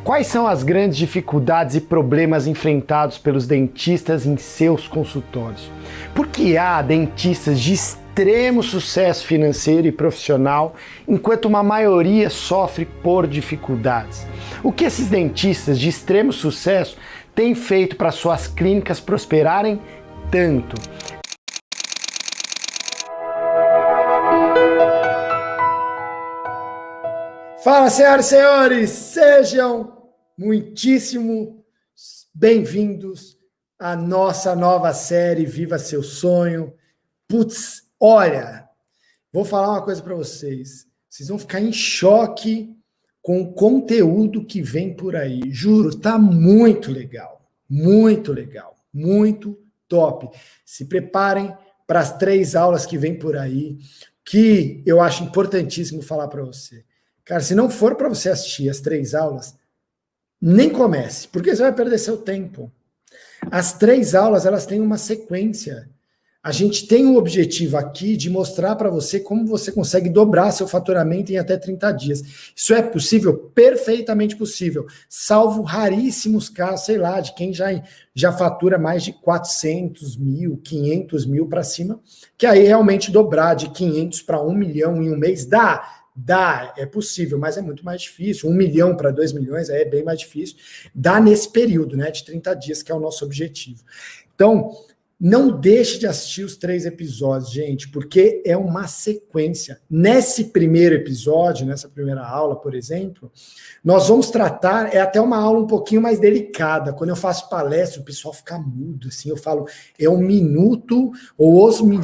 Quais são as grandes dificuldades e problemas enfrentados pelos dentistas em seus consultórios? Por que há dentistas de extremo sucesso financeiro e profissional, enquanto uma maioria sofre por dificuldades? O que esses dentistas de extremo sucesso têm feito para suas clínicas prosperarem tanto? Fala, senhoras e senhores! Sejam muitíssimo bem-vindos à nossa nova série Viva Seu Sonho. Putz, olha, vou falar uma coisa para vocês. Vocês vão ficar em choque com o conteúdo que vem por aí. Juro, tá muito legal, muito top. Se preparem para as 3 aulas que vem por aí, que eu acho importantíssimo falar para você. Cara, se não for para você assistir as 3 aulas, nem comece, porque você vai perder seu tempo. As 3 aulas, elas têm uma sequência. A gente tem o objetivo aqui de mostrar para você como você consegue dobrar seu faturamento em até 30 dias. Isso é possível? Perfeitamente possível. Salvo raríssimos casos, sei lá, de quem já fatura mais de 400 mil, 500 mil para cima, que aí realmente dobrar de 500 para 1 milhão em um mês dá, é possível, mas é muito mais difícil. 1 milhão para 2 milhões é bem mais difícil. Dá nesse período, né, de 30 dias, que é o nosso objetivo. Então, não deixe de assistir os 3 episódios, gente, porque é uma sequência. Nesse primeiro episódio, nessa primeira aula, por exemplo, nós vamos tratar, é até uma aula um pouquinho mais delicada. Quando eu faço palestra, o pessoal fica mudo, assim, eu falo, é um minuto,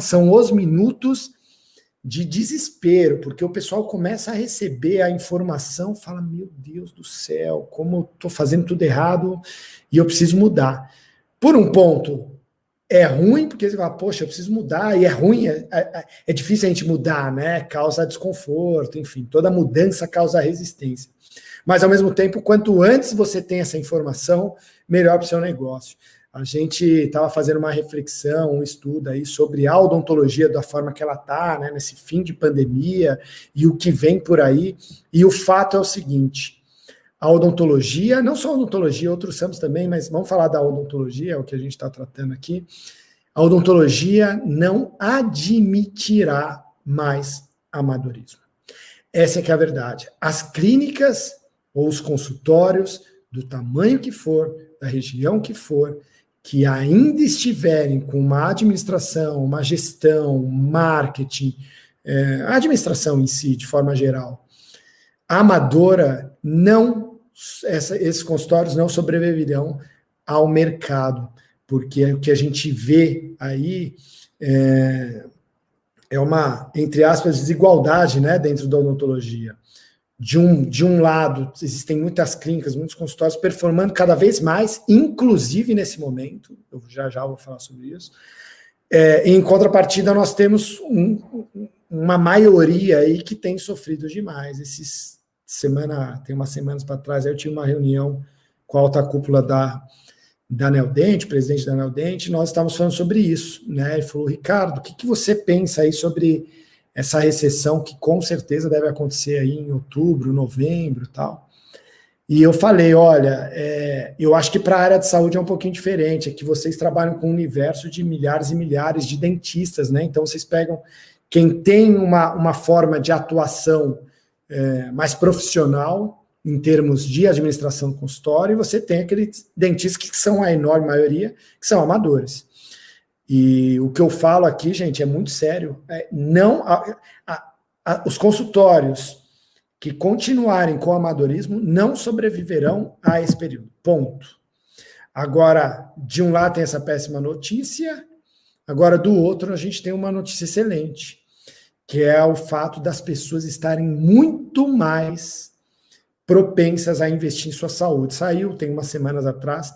são os minutos de desespero, porque o pessoal começa a receber a informação, fala, meu Deus do céu, como eu estou fazendo tudo errado e eu preciso mudar. Por um ponto, é ruim, porque você fala, poxa, eu preciso mudar, e é ruim, é difícil a gente mudar, né? Causa desconforto, enfim, toda mudança causa resistência. Mas, ao mesmo tempo, quanto antes você tem essa informação, melhor para o seu negócio. A gente estava fazendo uma reflexão, um estudo aí sobre a odontologia da forma que ela está, né, nesse fim de pandemia e o que vem por aí. E o fato é o seguinte, a odontologia, não só a odontologia, outros ramos também, mas vamos falar da odontologia, é o que a gente está tratando aqui. A odontologia não admitirá mais amadorismo. Essa é que é a verdade. As clínicas ou os consultórios, do tamanho que for, da região que for, que ainda estiverem com uma administração, uma gestão, marketing, a administração em si, de forma geral, amadora, esses consultórios não sobreviverão ao mercado, porque o que a gente vê aí é uma, entre aspas, desigualdade, né, dentro da odontologia. De um lado, existem muitas clínicas, muitos consultórios performando cada vez mais, inclusive nesse momento, eu já vou falar sobre isso. Em contrapartida, nós temos uma maioria aí que tem sofrido demais. Tem umas semanas para trás, eu tive uma reunião com a alta cúpula da Neodente, presidente da Neodente, nós estávamos falando sobre isso, né? Ele falou, Ricardo, o que você pensa aí sobre essa recessão que com certeza deve acontecer aí em outubro, novembro e tal. E eu falei, olha, eu acho que para a área de saúde é um pouquinho diferente, é que vocês trabalham com um universo de milhares e milhares de dentistas, né? Então vocês pegam quem tem uma forma de atuação mais profissional em termos de administração do consultório, e você tem aqueles dentistas que são a enorme maioria, que são amadores. E o que eu falo aqui, gente, é muito sério. Os consultórios que continuarem com o amadorismo não sobreviverão a esse período. Ponto. Agora, de um lado tem essa péssima notícia, agora do outro a gente tem uma notícia excelente, que é o fato das pessoas estarem muito mais propensas a investir em sua saúde. Saiu, tem umas semanas atrás,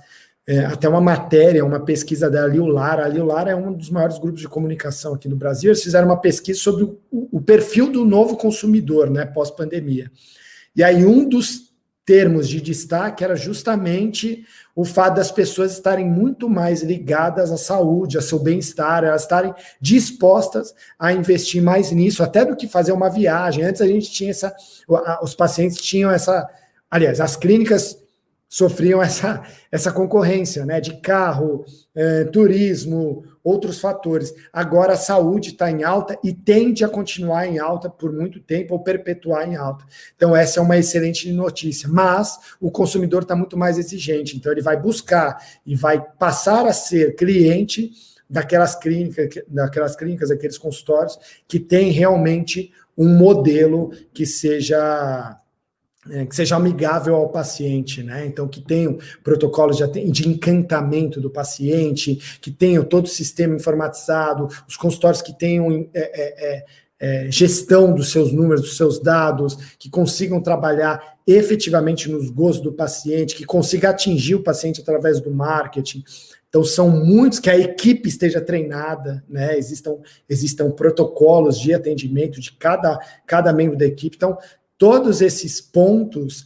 até uma matéria, uma pesquisa da Liu Lara. A Liu Lara é um dos maiores grupos de comunicação aqui no Brasil. Eles fizeram uma pesquisa sobre o perfil do novo consumidor, né, pós-pandemia. E aí um dos termos de destaque era justamente o fato das pessoas estarem muito mais ligadas à saúde, ao seu bem-estar, elas estarem dispostas a investir mais nisso, até do que fazer uma viagem. Antes a gente tinha os pacientes tinham essa, aliás, as clínicas sofriam essa concorrência, né, de carro, turismo, outros fatores. Agora a saúde está em alta e tende a continuar em alta por muito tempo ou perpetuar em alta. Então essa é uma excelente notícia, mas o consumidor está muito mais exigente, então ele vai buscar e vai passar a ser cliente daquelas clínicas, daqueles consultórios que tem realmente um modelo que seja amigável ao paciente, né? Então, que tenham protocolos de encantamento do paciente, que tenham todo o sistema informatizado, os consultórios que tenham gestão dos seus números, dos seus dados, que consigam trabalhar efetivamente nos gostos do paciente, que consiga atingir o paciente através do marketing. Então, são muitos, que a equipe esteja treinada, né? Existam protocolos de atendimento de cada membro da equipe. Então, todos esses pontos,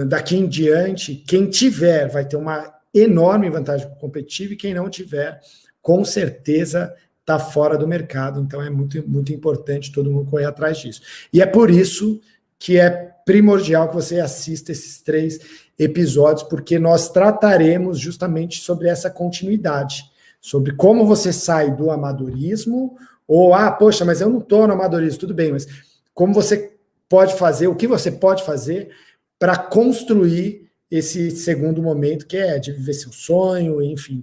daqui em diante, quem tiver vai ter uma enorme vantagem competitiva e quem não tiver, com certeza, está fora do mercado. Então, é muito, muito importante todo mundo correr atrás disso. E é por isso que é primordial que você assista esses 3 episódios, porque nós trataremos justamente sobre essa continuidade, sobre como você sai do amadorismo, ou, poxa, mas eu não estou no amadorismo, tudo bem, mas como você pode fazer, o que você pode fazer para construir esse segundo momento, que é de viver seu sonho, enfim,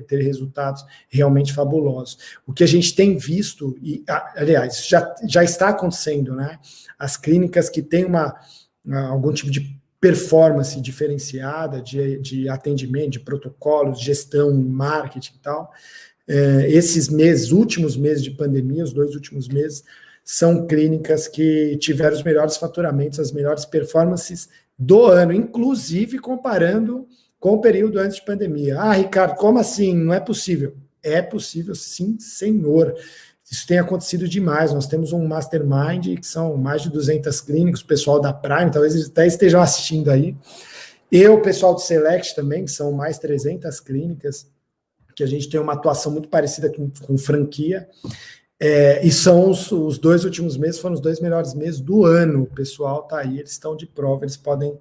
ter resultados realmente fabulosos. O que a gente tem visto, e aliás, já está acontecendo, né? As clínicas que têm algum tipo de performance diferenciada, de atendimento, de protocolos, gestão, marketing e tal, esses últimos meses de pandemia, os 2 últimos meses, são clínicas que tiveram os melhores faturamentos, as melhores performances do ano, inclusive comparando com o período antes de pandemia. Ricardo, como assim? Não é possível. É possível, sim, senhor. Isso tem acontecido demais. Nós temos um mastermind, que são mais de 200 clínicas, o pessoal da Prime, talvez eles até estejam assistindo aí. E o pessoal do Select também, que são mais 300 clínicas, que a gente tem uma atuação muito parecida com franquia. E são os 2 últimos meses, foram os 2 melhores meses do ano. O pessoal está aí, eles estão de prova, eles podem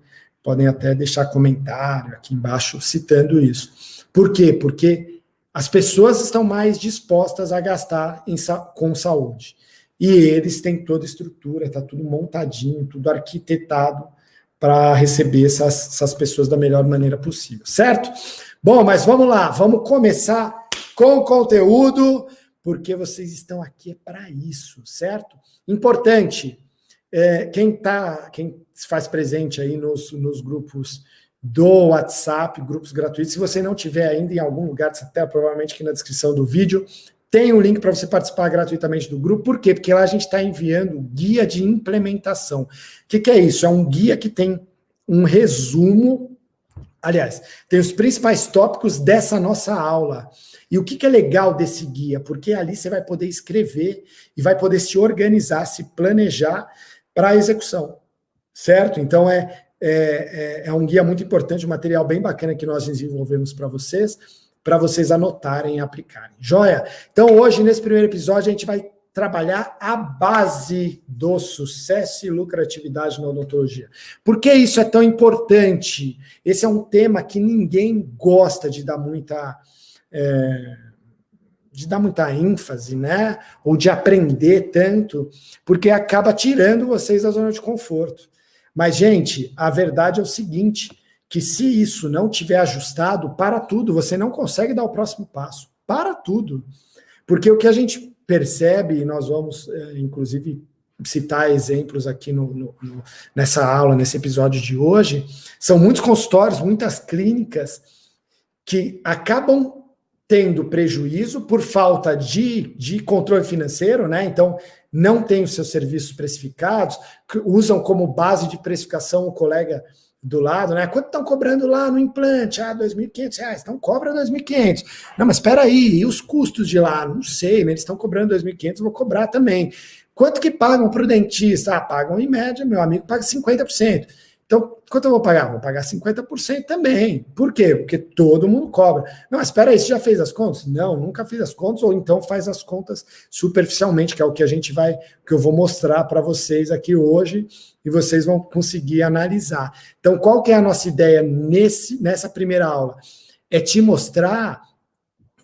até deixar comentário aqui embaixo citando isso. Por quê? Porque as pessoas estão mais dispostas a gastar com saúde. E eles têm toda a estrutura, está tudo montadinho, tudo arquitetado para receber essas pessoas da melhor maneira possível, certo? Bom, mas vamos lá, vamos começar com o conteúdo, porque vocês estão aqui para isso, certo? Importante, quem se faz presente aí nos grupos do WhatsApp, grupos gratuitos, se você não tiver ainda em algum lugar, até provavelmente aqui na descrição do vídeo, tem um link para você participar gratuitamente do grupo. Por quê? Porque lá a gente está enviando guia de implementação. O que é isso? É um guia que tem um resumo, aliás, tem os principais tópicos dessa nossa aula. E o que é legal desse guia? Porque ali você vai poder escrever e vai poder se organizar, se planejar para a execução, certo? Então, é um guia muito importante, um material bem bacana que nós desenvolvemos para vocês anotarem e aplicarem. Joia? Então, hoje, nesse primeiro episódio, a gente vai trabalhar a base do sucesso e lucratividade na odontologia. Por que isso é tão importante? Esse é um tema que ninguém gosta de dar muita ênfase, né? Ou de aprender tanto, porque acaba tirando vocês da zona de conforto. Mas, gente, a verdade é o seguinte, que se isso não tiver ajustado, para tudo, você não consegue dar o próximo passo. Para tudo. Porque o que a gente percebe, e nós vamos, inclusive, citar exemplos aqui nessa aula, nesse episódio de hoje, são muitos consultórios, muitas clínicas que acabam tendo prejuízo por falta de controle financeiro, né? Então, não tem os seus serviços precificados, usam como base de precificação o colega do lado, né? Quanto estão cobrando lá no implante? R$ 2.500. Então, cobra R$ 2.500. Não, mas espera aí, e os custos de lá? Não sei, mas eles estão cobrando R$ 2.500, vou cobrar também. Quanto que pagam para o dentista? Pagam em média, meu amigo, paga 50%. Então, quanto eu vou pagar? Vou pagar 50% também. Por quê? Porque todo mundo cobra. Não, mas espera aí, você já fez as contas? Não, nunca fiz as contas, ou então faz as contas superficialmente, que é o que que eu vou mostrar para vocês aqui hoje, e vocês vão conseguir analisar. Então, qual que é a nossa ideia nessa primeira aula? É te mostrar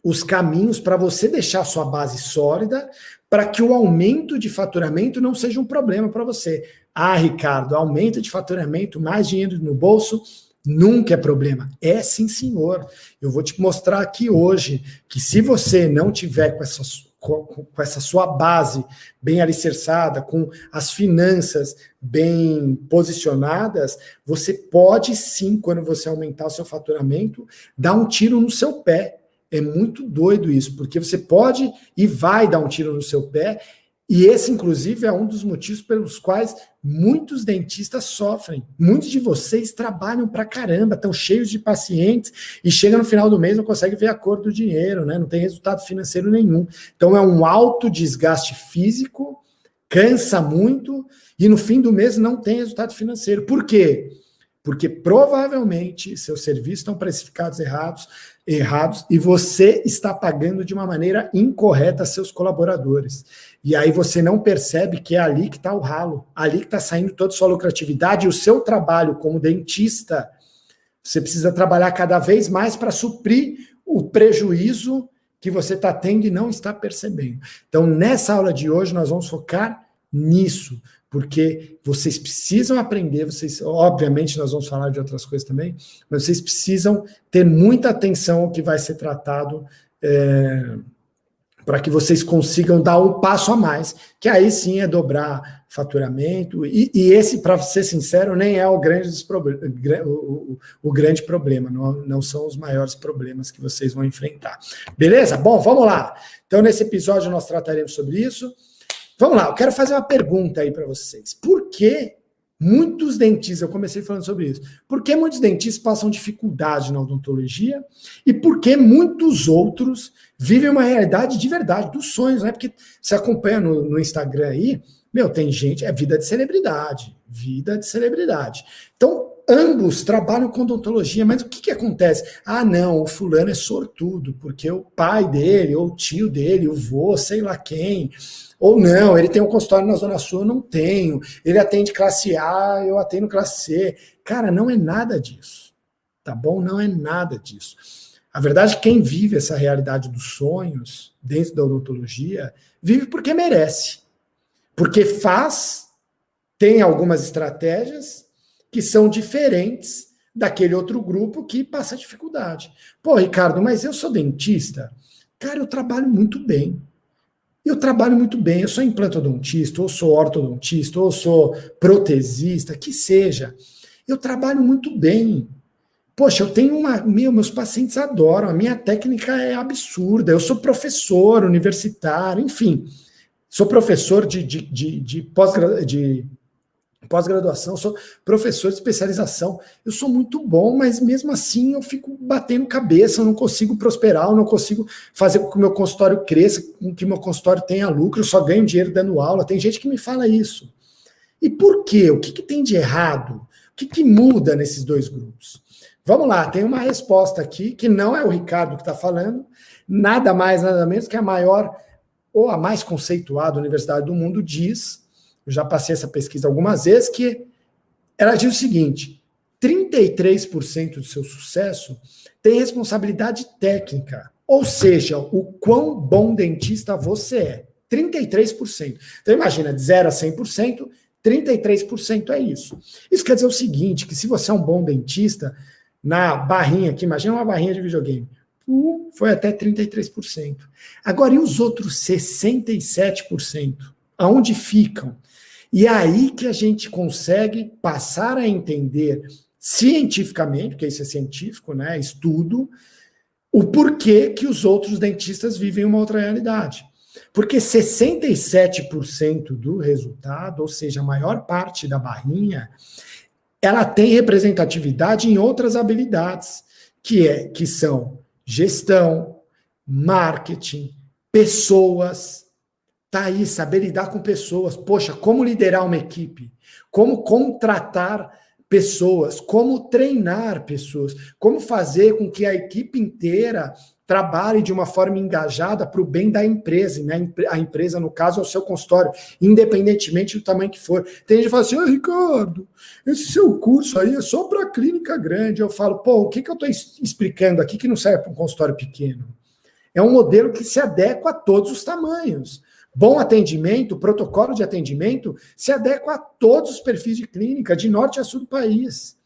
os caminhos para você deixar a sua base sólida, para que o aumento de faturamento não seja um problema para você. Ah, Ricardo, aumento de faturamento, mais dinheiro no bolso, nunca é problema. É sim, senhor. Eu vou te mostrar aqui hoje que se você não tiver com essa sua base bem alicerçada, com as finanças bem posicionadas, você pode sim, quando você aumentar o seu faturamento, dar um tiro no seu pé. É muito doido isso, porque você pode e vai dar um tiro no seu pé, e esse, inclusive, é um dos motivos pelos quais muitos dentistas sofrem. Muitos de vocês trabalham pra caramba, estão cheios de pacientes, e chega no final do mês não consegue ver a cor do dinheiro, né? Não tem resultado financeiro nenhum. Então é um alto desgaste físico, cansa muito, e no fim do mês não tem resultado financeiro. Por quê? Porque provavelmente seus serviços estão precificados errados, e você está pagando de uma maneira incorreta seus colaboradores. E aí você não percebe que é ali que está o ralo, ali que está saindo toda a sua lucratividade, e o seu trabalho como dentista, você precisa trabalhar cada vez mais para suprir o prejuízo que você está tendo e não está percebendo. Então, nessa aula de hoje, nós vamos focar nisso, porque vocês precisam aprender, obviamente nós vamos falar de outras coisas também, mas vocês precisam ter muita atenção ao que vai ser tratado, para que vocês consigam dar um passo a mais, que aí sim é dobrar faturamento, e esse, para ser sincero, nem é o grande problema, não são os maiores problemas que vocês vão enfrentar. Beleza? Bom, vamos lá. Então, nesse episódio nós trataremos sobre isso. Vamos lá, eu quero fazer uma pergunta aí para vocês. Por que muitos dentistas, eu comecei falando sobre isso, por que muitos dentistas passam dificuldade na odontologia e por que muitos outros vivem uma realidade de verdade, dos sonhos, né? Porque você acompanha no Instagram aí, tem gente, é vida de celebridade. Então, ambos trabalham com odontologia, mas o que acontece? Ah, não, o fulano é sortudo, porque o pai dele, ou o tio dele, o vô, sei lá quem... Ou não, ele tem um consultório na Zona Sul, eu não tenho. Ele atende classe A, eu atendo classe C. Cara, não é nada disso. Tá bom? Não é nada disso. A verdade é que quem vive essa realidade dos sonhos dentro da odontologia, vive porque merece. Porque tem algumas estratégias que são diferentes daquele outro grupo que passa dificuldade. Pô, Ricardo, mas eu sou dentista? Cara, eu trabalho muito bem. Eu trabalho muito bem, eu sou implantodontista, ou sou ortodontista, ou sou protesista, que seja. Eu trabalho muito bem. Poxa, eu tenho meus pacientes adoram, a minha técnica é absurda, eu sou professor universitário, enfim. Sou professor de pós-graduação, sou professor de especialização. Eu sou muito bom, mas mesmo assim eu fico batendo cabeça, eu não consigo prosperar, eu não consigo fazer com que o meu consultório cresça, com que o meu consultório tenha lucro, eu só ganho dinheiro dando aula. Tem gente que me fala isso. E por quê? O que tem de errado? O que muda nesses dois grupos? Vamos lá, tem uma resposta aqui, que não é o Ricardo que está falando, nada mais, nada menos que a maior ou a mais conceituada universidade do mundo diz, eu já passei essa pesquisa algumas vezes, que ela diz o seguinte: 33% do seu sucesso tem responsabilidade técnica, ou seja, o quão bom dentista você é. 33%. Então imagina, de 0 a 100%, 33% é isso. Isso quer dizer o seguinte, que se você é um bom dentista, na barrinha aqui, imagina uma barrinha de videogame, foi até 33%. Agora, e os outros 67%? Aonde ficam? E é aí que a gente consegue passar a entender cientificamente, porque isso é científico, né, estudo, o porquê que os outros dentistas vivem uma outra realidade. Porque 67% do resultado, ou seja, a maior parte da barrinha, ela tem representatividade em outras habilidades, que são gestão, marketing, pessoas. Tá aí, saber lidar com pessoas. Poxa, como liderar uma equipe? Como contratar pessoas, como treinar pessoas, como fazer com que a equipe inteira trabalhe de uma forma engajada para o bem da empresa, né? A empresa, no caso, é o seu consultório, independentemente do tamanho que for. Tem gente que fala assim, Ricardo, esse seu curso aí é só para clínica grande. Eu falo, pô, o que eu estou explicando aqui que não serve para um consultório pequeno? É um modelo que se adequa a todos os tamanhos. Bom atendimento, protocolo de atendimento, se adequa a todos os perfis de clínica, de norte a sul do país.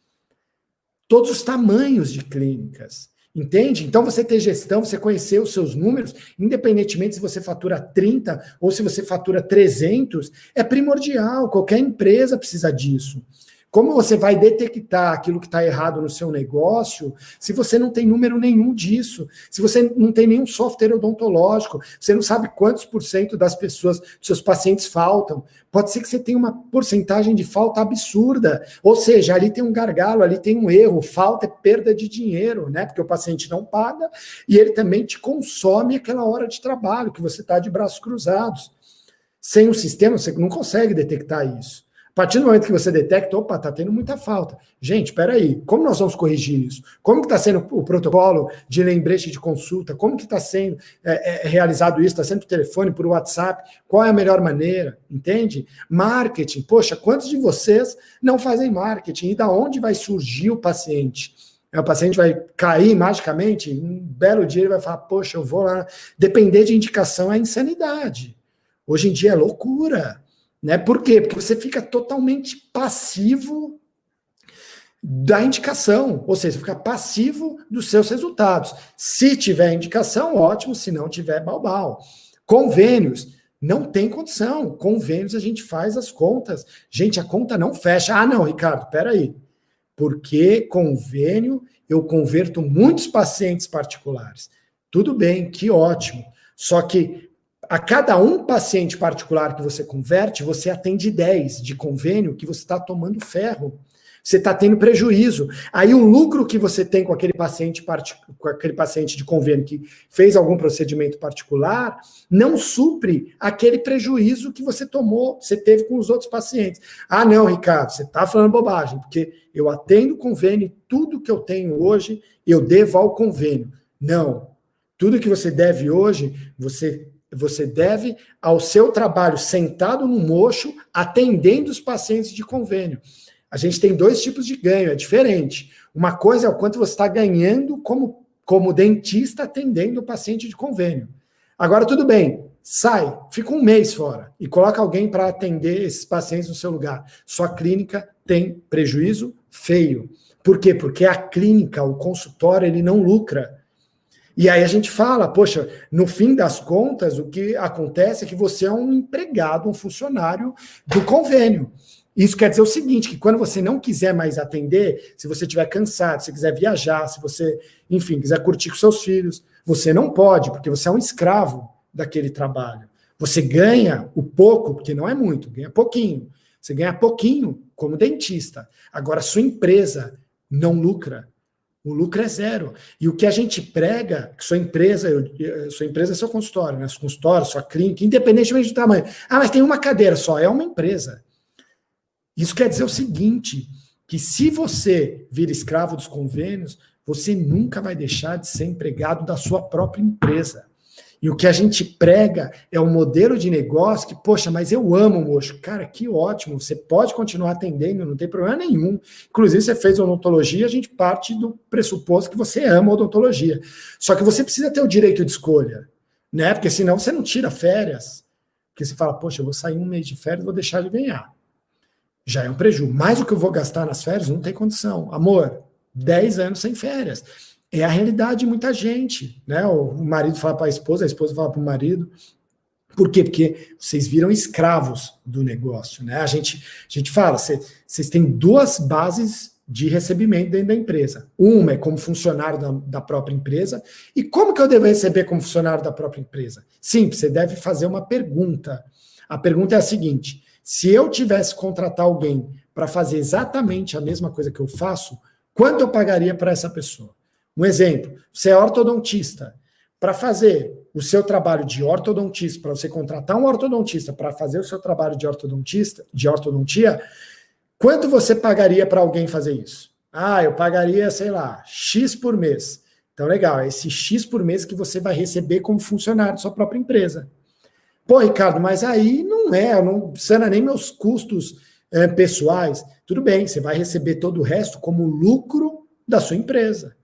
Todos os tamanhos de clínicas. Entende? Então, você ter gestão, você conhecer os seus números, independentemente se você fatura 30 ou se você fatura 300, é primordial. Qualquer empresa precisa disso. Como você vai detectar aquilo que está errado no seu negócio se você não tem número nenhum disso? Se você não tem nenhum software odontológico, você não sabe quantos % das pessoas, dos seus pacientes faltam. Pode ser que você tenha uma porcentagem de falta absurda. Ou seja, ali tem um gargalo, ali tem um erro. Falta é perda de dinheiro, né? Porque o paciente não paga e ele também te consome aquela hora de trabalho que você está de braços cruzados. Sem o sistema, você não consegue detectar isso. A partir do momento que você detecta, opa, está tendo muita falta. Gente, espera aí, como nós vamos corrigir isso? Como que está sendo o protocolo de lembrete de consulta? Como que está sendo realizado isso? Está sendo por telefone, por WhatsApp? Qual é a melhor maneira? Entende? Marketing. Poxa, quantos de vocês não fazem marketing? E da onde vai surgir o paciente? O paciente vai cair magicamente? Um belo dia ele vai falar, poxa, eu vou lá. Depender de indicação é insanidade. Hoje em dia é loucura. Né? Por quê? Porque você fica totalmente passivo da indicação, ou seja, fica passivo dos seus resultados. Se tiver indicação, ótimo, se não tiver, balbal. Convênios, não tem condição. Convênios a gente faz as contas. Gente, a conta não fecha. Ah, não, Ricardo, peraí. Porque convênio, eu converto muitos pacientes particulares. Tudo bem, que ótimo. Só que a cada um paciente particular que você converte, você atende 10 de convênio que você está tomando ferro. Você está tendo prejuízo. Aí o lucro que você tem com aquele paciente de convênio que fez algum procedimento particular não supre aquele prejuízo que você tomou, você teve com os outros pacientes. Ah, não, Ricardo, você está falando bobagem, porque eu atendo convênio e tudo que eu tenho hoje eu devo ao convênio. Não. Tudo que você deve hoje, você deve ao seu trabalho sentado no mocho, atendendo os pacientes de convênio. A gente tem 2 tipos de ganho, é diferente. Uma coisa é o quanto você está ganhando como dentista atendendo o paciente de convênio. Agora, tudo bem, sai, fica 1 mês fora e coloca alguém para atender esses pacientes no seu lugar. Sua clínica tem prejuízo feio. Por quê? Porque a clínica, o consultório, ele não lucra. E aí a gente fala, poxa, no fim das contas, o que acontece é que você é um empregado, um funcionário do convênio. Isso quer dizer o seguinte, que quando você não quiser mais atender, se você estiver cansado, se quiser viajar, se você, enfim, quiser curtir com seus filhos, você não pode, porque você é um escravo daquele trabalho. Você ganha o pouco, porque não é muito, ganha pouquinho. Você ganha pouquinho como dentista. Agora, sua empresa não lucra. O lucro é 0. E o que a gente prega, que sua empresa é seu consultório, né? Seu consultório, sua clínica, independentemente do tamanho. Ah, mas tem uma cadeira só, é uma empresa. Isso quer dizer o seguinte, que se você vira escravo dos convênios, você nunca vai deixar de ser empregado da sua própria empresa. E o que a gente prega é um modelo de negócio que, poxa, mas eu amo o mocho. Cara, que ótimo, você pode continuar atendendo, não tem problema nenhum. Inclusive, você fez odontologia, a gente parte do pressuposto que você ama odontologia. Só que você precisa ter o direito de escolha, né? Porque senão você não tira férias. Porque você fala, poxa, eu vou sair 1 mês de férias, vou deixar de ganhar. Já é um prejuízo. Mas o que eu vou gastar nas férias não tem condição. Amor, 10 anos sem férias. É a realidade de muita gente, né? O marido fala para a esposa fala para o marido. Por quê? Porque vocês viram escravos do negócio, né? A gente fala, vocês têm 2 bases de recebimento dentro da empresa. Uma é como funcionário da própria empresa. E como que eu devo receber como funcionário da própria empresa? Simples, você deve fazer uma pergunta. A pergunta é a seguinte: se eu tivesse que contratar alguém para fazer exatamente a mesma coisa que eu faço, quanto eu pagaria para essa pessoa? Um exemplo, você é ortodontista. Para fazer o seu trabalho de ortodontista, para você contratar um ortodontista para fazer o seu trabalho de ortodontia, Quanto você pagaria para alguém fazer isso? Ah, eu pagaria, sei lá, X por mês. Então, legal, é esse X por mês que você vai receber como funcionário da sua própria empresa. Pô, Ricardo, mas aí não precisa nem meus custos pessoais. Tudo bem, você vai receber todo o resto como lucro da sua empresa.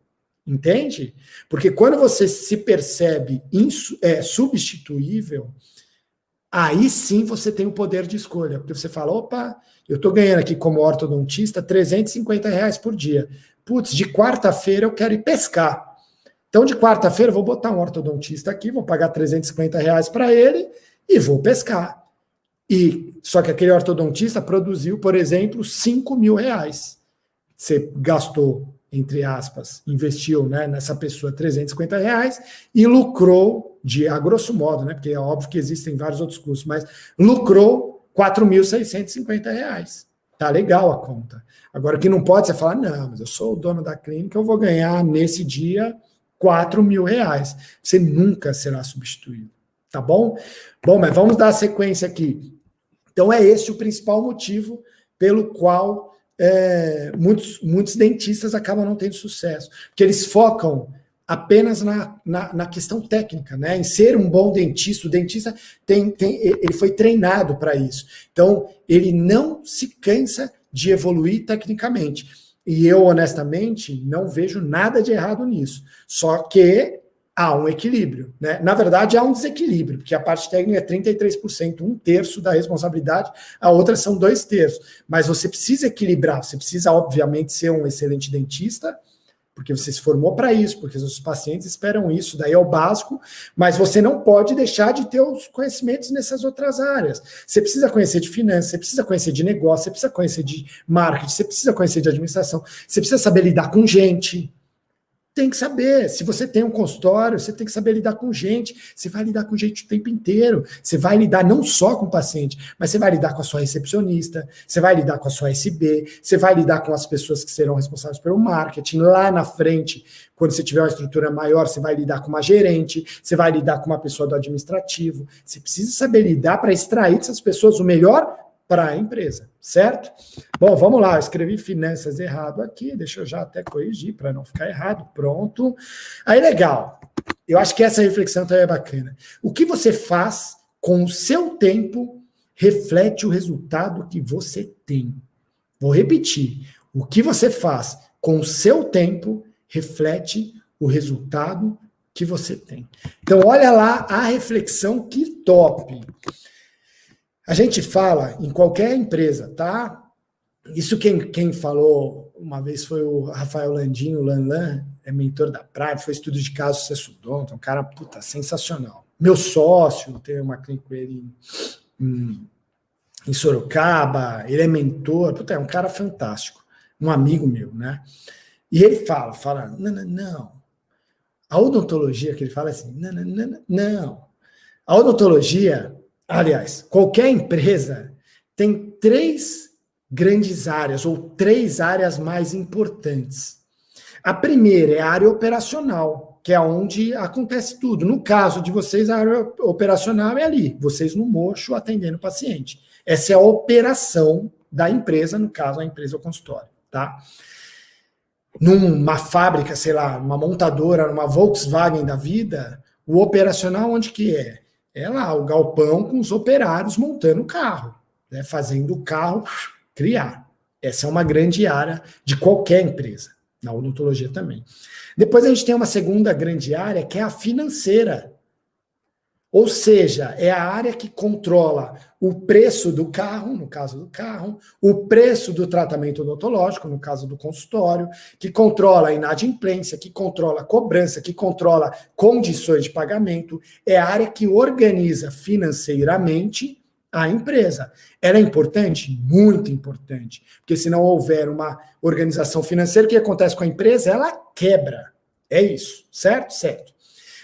Entende? Porque quando você se percebe substituível, aí sim você tem o poder de escolha. Porque você fala, opa, eu estou ganhando aqui como ortodontista R$ 350 por dia. Putz, de quarta-feira eu quero ir pescar. Então, de quarta-feira eu vou botar um ortodontista aqui, vou pagar R$ 350 para ele e vou pescar. Só que aquele ortodontista produziu, por exemplo, R$ 5.000. Você gastou, entre aspas, investiu, né, nessa pessoa R$ 350 e lucrou, a grosso modo, né, porque é óbvio que existem vários outros custos, mas lucrou R$ 4.650. Tá legal a conta. Agora, o que não pode, você falar, não, mas eu sou o dono da clínica, eu vou ganhar nesse dia R$ 4.000. Você nunca será substituído, tá bom? Bom, mas vamos dar a sequência aqui. Então, é esse o principal motivo pelo qual muitos dentistas acabam não tendo sucesso, porque eles focam apenas na questão técnica, né? Em ser um bom dentista. O dentista ele foi treinado para isso. Então, ele não se cansa de evoluir tecnicamente. E eu, honestamente, não vejo nada de errado nisso. Só que há um equilíbrio, né? Na verdade, há um desequilíbrio, porque a parte técnica é 33%, 1/3 da responsabilidade, a outra são 2/3. Mas você precisa equilibrar, você precisa, obviamente, ser um excelente dentista, porque você se formou para isso, porque os pacientes esperam isso, daí é o básico, mas você não pode deixar de ter os conhecimentos nessas outras áreas. Você precisa conhecer de finanças, você precisa conhecer de negócio, você precisa conhecer de marketing, você precisa conhecer de administração, você precisa saber lidar com gente. Tem que saber, se você tem um consultório, você tem que saber lidar com gente, você vai lidar com gente o tempo inteiro, você vai lidar não só com o paciente, mas você vai lidar com a sua recepcionista, você vai lidar com a sua SB, você vai lidar com as pessoas que serão responsáveis pelo marketing, lá na frente, quando você tiver uma estrutura maior, você vai lidar com uma gerente, você vai lidar com uma pessoa do administrativo, você precisa saber lidar para extrair dessas pessoas o melhor para a empresa, certo? Bom, vamos lá, eu escrevi finanças errado aqui, deixa eu já até corrigir para não ficar errado, pronto. Aí, legal, eu acho que essa reflexão também é bacana. O que você faz com o seu tempo reflete o resultado que você tem. Vou repetir, o que você faz com o seu tempo reflete o resultado que você tem. Então, olha lá a reflexão, que top! A gente fala em qualquer empresa, tá? Isso quem falou uma vez foi o Rafael Landinho, o Lanlan, é mentor da Prime, foi estudo de caso sucesso odonto, um cara, puta, sensacional. Meu sócio, tem uma clínica com ele em Sorocaba, ele é mentor, puta, é um cara fantástico, um amigo meu, né? E ele fala, não. A odontologia, que ele fala assim, não. A odontologia, aliás, qualquer empresa tem 3 grandes áreas, ou 3 áreas mais importantes. A primeira é a área operacional, que é onde acontece tudo. No caso de vocês, a área operacional é ali, vocês no mocho atendendo o paciente. Essa é a operação da empresa, no caso, a empresa ou consultório, tá? Numa fábrica, sei lá, uma montadora, numa Volkswagen da vida, o operacional onde que é? É lá, o galpão com os operários montando o carro, né, fazendo o carro criar. Essa é uma grande área de qualquer empresa, na odontologia também. Depois a gente tem uma segunda grande área, que é a financeira. Ou seja, é a área que controla o preço do carro, no caso do carro, o preço do tratamento odontológico, no caso do consultório, que controla a inadimplência, que controla a cobrança, que controla condições de pagamento, é a área que organiza financeiramente a empresa. Ela é importante? Muito importante, porque se não houver uma organização financeira, o que acontece com a empresa? Ela quebra. É isso, certo? Certo.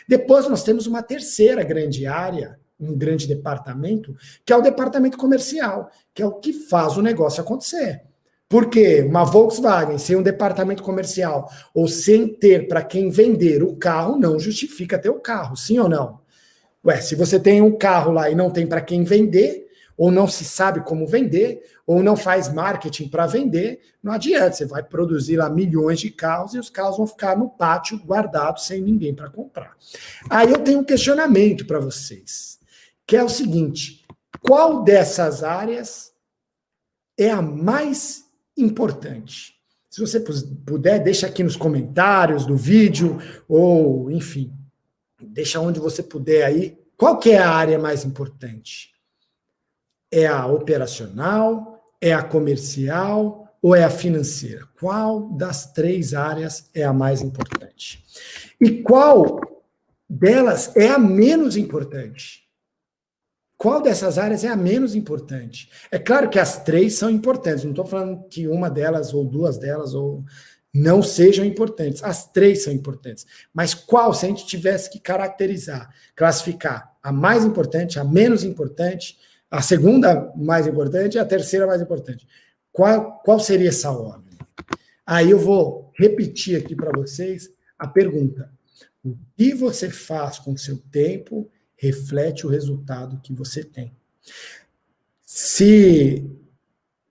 Depois nós temos uma terceira grande área, um grande departamento, que é o departamento comercial, que é o que faz o negócio acontecer. Porque uma Volkswagen sem um departamento comercial ou sem ter para quem vender o carro, não justifica ter o carro, sim ou não? Ué, se você tem um carro lá e não tem para quem vender, ou não se sabe como vender, ou não faz marketing para vender, não adianta, você vai produzir lá milhões de carros e os carros vão ficar no pátio guardados sem ninguém para comprar. Aí eu tenho um questionamento para vocês, que é o seguinte: qual dessas áreas é a mais importante? Se você puder, deixa aqui nos comentários do vídeo, ou, enfim, deixa onde você puder aí. Qual que é a área mais importante? É a operacional? É a comercial? Ou é a financeira? Qual das 3 áreas é a mais importante? E qual delas é a menos importante? Qual dessas áreas é a menos importante? É claro que as 3 são importantes, não estou falando que uma delas, ou 2 delas, ou não sejam importantes. As 3 são importantes. Mas qual, se a gente tivesse que caracterizar, classificar a mais importante, a menos importante, a segunda mais importante e a terceira mais importante? Qual seria essa ordem? Aí eu vou repetir aqui para vocês a pergunta. O que você faz com o seu tempo reflete o resultado que você tem. Se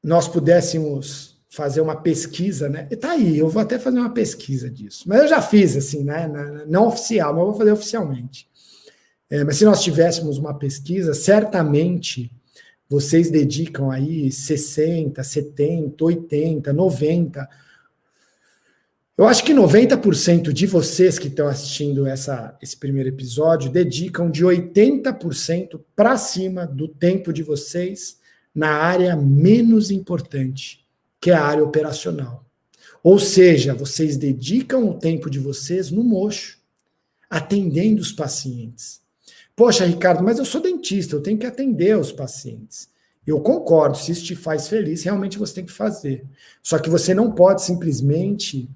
nós pudéssemos fazer uma pesquisa, né? Tá aí, eu vou até fazer uma pesquisa disso. Mas eu já fiz, assim, né? Não oficial, mas eu vou fazer oficialmente. Mas se nós tivéssemos uma pesquisa, certamente vocês dedicam aí 60, 70, 80, 90. Eu acho que 90% de vocês que estão assistindo esse primeiro episódio dedicam de 80% para cima do tempo de vocês na área menos importante, que é a área operacional. Ou seja, vocês dedicam o tempo de vocês no mocho, atendendo os pacientes. Poxa, Ricardo, mas eu sou dentista, eu tenho que atender os pacientes. Eu concordo, se isso te faz feliz, realmente você tem que fazer. Só que você não pode simplesmente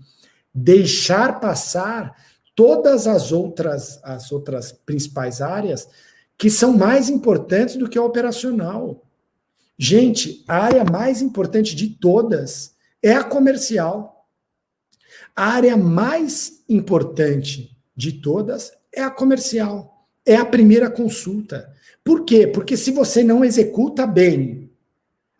deixar passar todas as outras principais áreas que são mais importantes do que a operacional. Gente, a área mais importante de todas é a comercial. A área mais importante de todas é a comercial. É a primeira consulta. Por quê? Porque se você não executa bem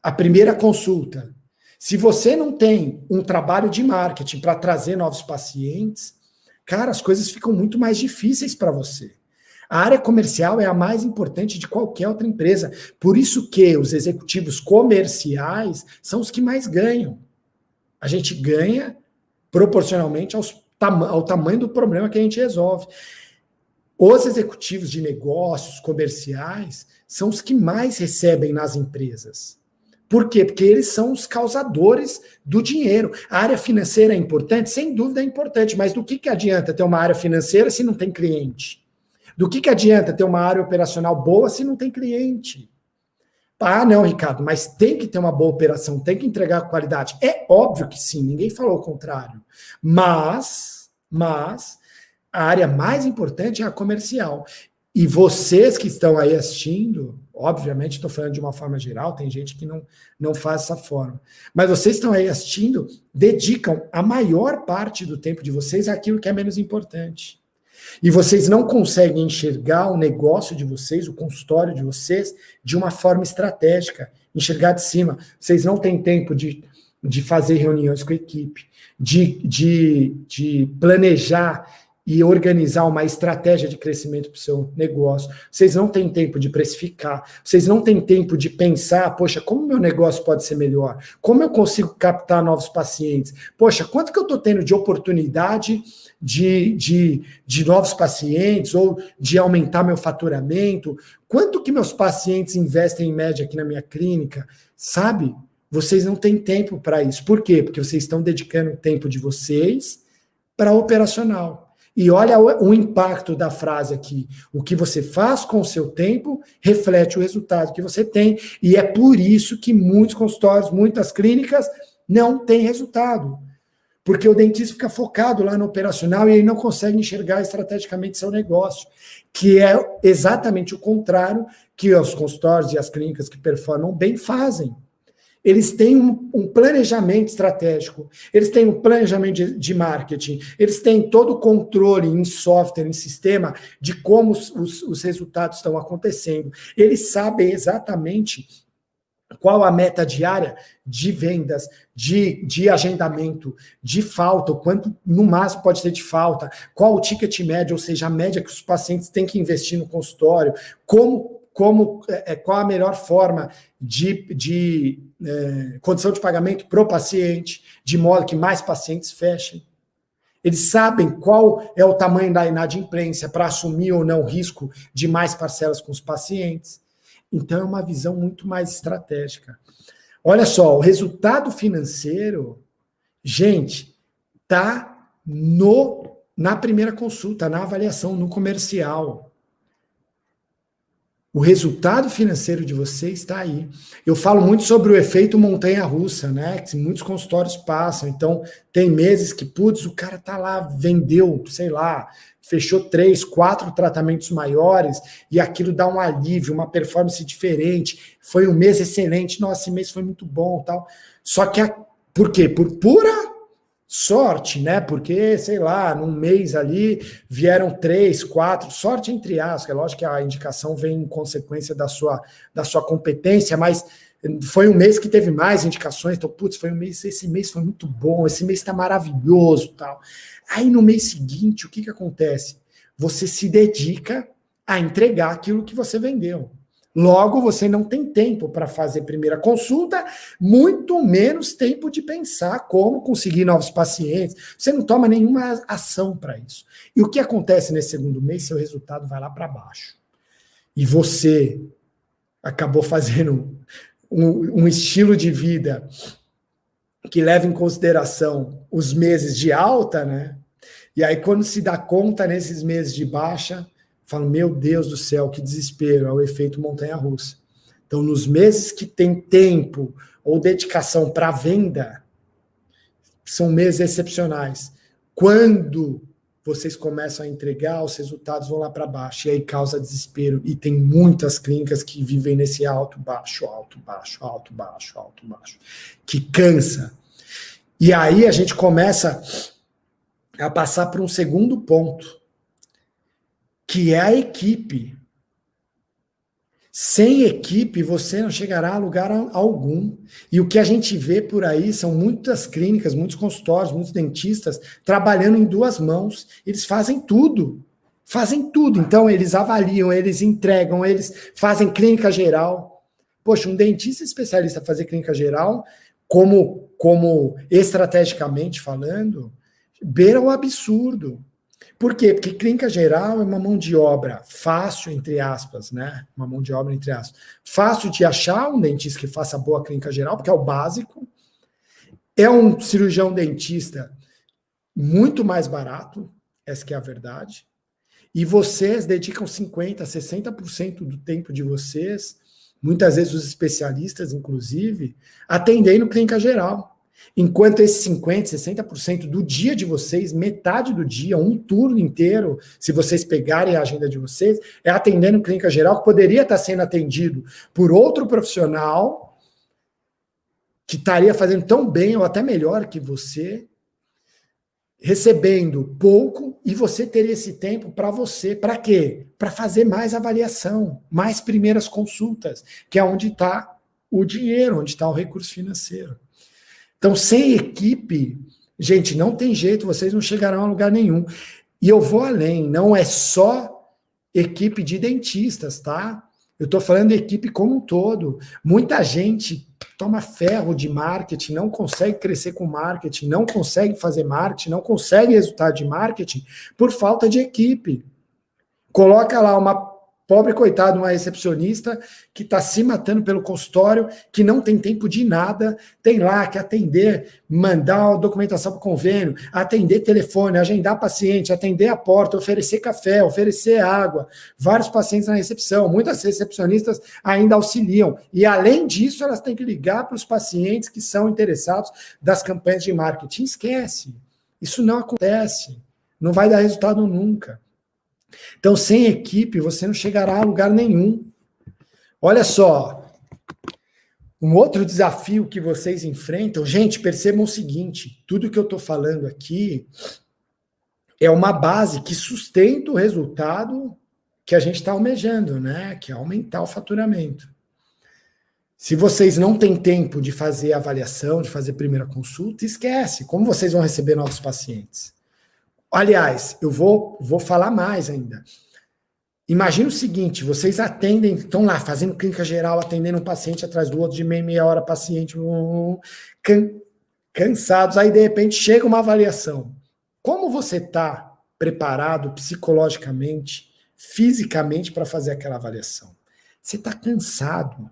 a primeira consulta, se você não tem um trabalho de marketing para trazer novos pacientes, cara, as coisas ficam muito mais difíceis para você. A área comercial é a mais importante de qualquer outra empresa. Por isso que os executivos comerciais são os que mais ganham. A gente ganha proporcionalmente ao tamanho do problema que a gente resolve. Os executivos de negócios comerciais são os que mais recebem nas empresas. Por quê? Porque eles são os causadores do dinheiro. A área financeira é importante? Sem dúvida é importante, mas do que adianta ter uma área financeira se não tem cliente? Do que adianta ter uma área operacional boa se não tem cliente? Ah, não, Ricardo, mas tem que ter uma boa operação, tem que entregar qualidade. É óbvio que sim, ninguém falou o contrário. Mas a área mais importante é a comercial. E vocês que estão aí assistindo, obviamente estou falando de uma forma geral, tem gente que não faz dessa forma, mas vocês estão aí assistindo, dedicam a maior parte do tempo de vocês àquilo que é menos importante. E vocês não conseguem enxergar o negócio de vocês, o consultório de vocês, de uma forma estratégica, enxergar de cima. Vocês não têm tempo de fazer reuniões com a equipe, de planejar e organizar uma estratégia de crescimento para o seu negócio. Vocês não têm tempo de precificar, vocês não têm tempo de pensar, poxa, como meu negócio pode ser melhor? Como eu consigo captar novos pacientes? Poxa, quanto que eu estou tendo de oportunidade de novos pacientes ou de aumentar meu faturamento? Quanto que meus pacientes investem em média aqui na minha clínica? Sabe? Vocês não têm tempo para isso. Por quê? Porque vocês estão dedicando o tempo de vocês para operacional. E olha o impacto da frase aqui. O que você faz com o seu tempo reflete o resultado que você tem. E é por isso que muitos consultórios, muitas clínicas não têm resultado. Porque o dentista fica focado lá no operacional e ele não consegue enxergar estrategicamente seu negócio. Que é exatamente o contrário que os consultórios e as clínicas que performam bem fazem. Eles têm um planejamento estratégico, eles têm um planejamento de marketing, eles têm todo o controle em software, em sistema, de como os resultados estão acontecendo. Eles sabem exatamente qual a meta diária de vendas, de agendamento, de falta, o quanto no máximo pode ter de falta, qual o ticket médio, ou seja, a média que os pacientes têm que investir no consultório, qual a melhor forma de condição de pagamento para o paciente, de modo que mais pacientes fechem. Eles sabem qual é o tamanho da inadimplência para assumir ou não o risco de mais parcelas com os pacientes. Então, é uma visão muito mais estratégica. Olha só, o resultado financeiro, gente, está na primeira consulta, na avaliação, no comercial. O resultado financeiro de vocês está aí. Eu falo muito sobre o efeito montanha-russa, né? Que muitos consultórios passam. Então, tem meses que, putz, o cara tá lá, vendeu, sei lá, fechou 3, 4 tratamentos maiores e aquilo dá um alívio, uma performance diferente. Foi um mês excelente. Nossa, esse mês foi muito bom, tal. Só que, por quê? Por pura sorte, né? Porque, sei lá, num mês ali vieram 3, 4, sorte entre aspas, é lógico que a indicação vem em consequência da sua competência, mas foi um mês que teve mais indicações, então, putz, esse mês foi muito bom, esse mês está maravilhoso, tal. Aí no mês seguinte, o que acontece? Você se dedica a entregar aquilo que você vendeu. Logo, você não tem tempo para fazer primeira consulta, muito menos tempo de pensar como conseguir novos pacientes. Você não toma nenhuma ação para isso. E o que acontece nesse segundo mês? Seu resultado vai lá para baixo. E você acabou fazendo um estilo de vida que leva em consideração os meses de alta, né? E aí, quando se dá conta nesses meses de baixa, falo, meu Deus do céu, que desespero, é o efeito montanha-russa. Então, nos meses que tem tempo ou dedicação para venda, são meses excepcionais. Quando vocês começam a entregar, os resultados vão lá para baixo, e aí causa desespero. E tem muitas clínicas que vivem nesse alto, baixo, alto, baixo, alto, baixo, alto, baixo, que cansa. E aí a gente começa a passar por um segundo ponto, que é a equipe. Sem equipe, você não chegará a lugar algum. E o que a gente vê por aí são muitas clínicas, muitos consultórios, muitos dentistas trabalhando em duas mãos. Eles fazem tudo. Fazem tudo. Então, eles avaliam, eles entregam, eles fazem clínica geral. Poxa, um dentista especialista fazer clínica geral, como estrategicamente falando, beira o absurdo. Por quê? Porque clínica geral é uma mão de obra fácil, entre aspas, né? Uma mão de obra, entre aspas. Fácil de achar um dentista que faça boa clínica geral, porque é o básico. É um cirurgião dentista muito mais barato, essa que é a verdade. E vocês dedicam 50%, 60% do tempo de vocês, muitas vezes os especialistas, inclusive, atendendo clínica geral. Enquanto esses 50%, 60% do dia de vocês, metade do dia, um turno inteiro, se vocês pegarem a agenda de vocês, é atendendo clínica geral, que poderia estar sendo atendido por outro profissional que estaria fazendo tão bem ou até melhor que você, recebendo pouco, e você teria esse tempo para você. Para quê? Para fazer mais avaliação, mais primeiras consultas, que é onde está o dinheiro, onde está o recurso financeiro. Então, sem equipe, gente, não tem jeito, vocês não chegarão a lugar nenhum. E eu vou além, não é só equipe de dentistas, tá? Eu estou falando de equipe como um todo. Muita gente toma ferro de marketing, não consegue crescer com marketing, não consegue fazer marketing, não consegue resultado de marketing por falta de equipe. Coloca lá uma pobre coitado, uma recepcionista que está se matando pelo consultório, que não tem tempo de nada, tem lá que atender, mandar a documentação para o convênio, atender telefone, agendar paciente, atender a porta, oferecer café, oferecer água, vários pacientes na recepção, muitas recepcionistas ainda auxiliam, e além disso elas têm que ligar para os pacientes que são interessados das campanhas de marketing. Esquece, isso não acontece, não vai dar resultado nunca. Então, sem equipe, você não chegará a lugar nenhum. Olha só, Um outro desafio que vocês enfrentam, gente, percebam o seguinte, tudo que eu estou falando aqui é uma base que sustenta o resultado que a gente está almejando, né? Que é aumentar o faturamento. Se vocês não têm tempo de fazer avaliação, de fazer primeira consulta, esquece. Como vocês vão receber novos pacientes? Aliás, eu vou falar mais ainda. Imagina o seguinte, vocês atendem, estão lá fazendo clínica geral, atendendo um paciente atrás do outro, de meia hora, paciente, cansados, aí de repente chega uma avaliação. Como você está preparado psicologicamente, fisicamente para fazer aquela avaliação? Você está cansado.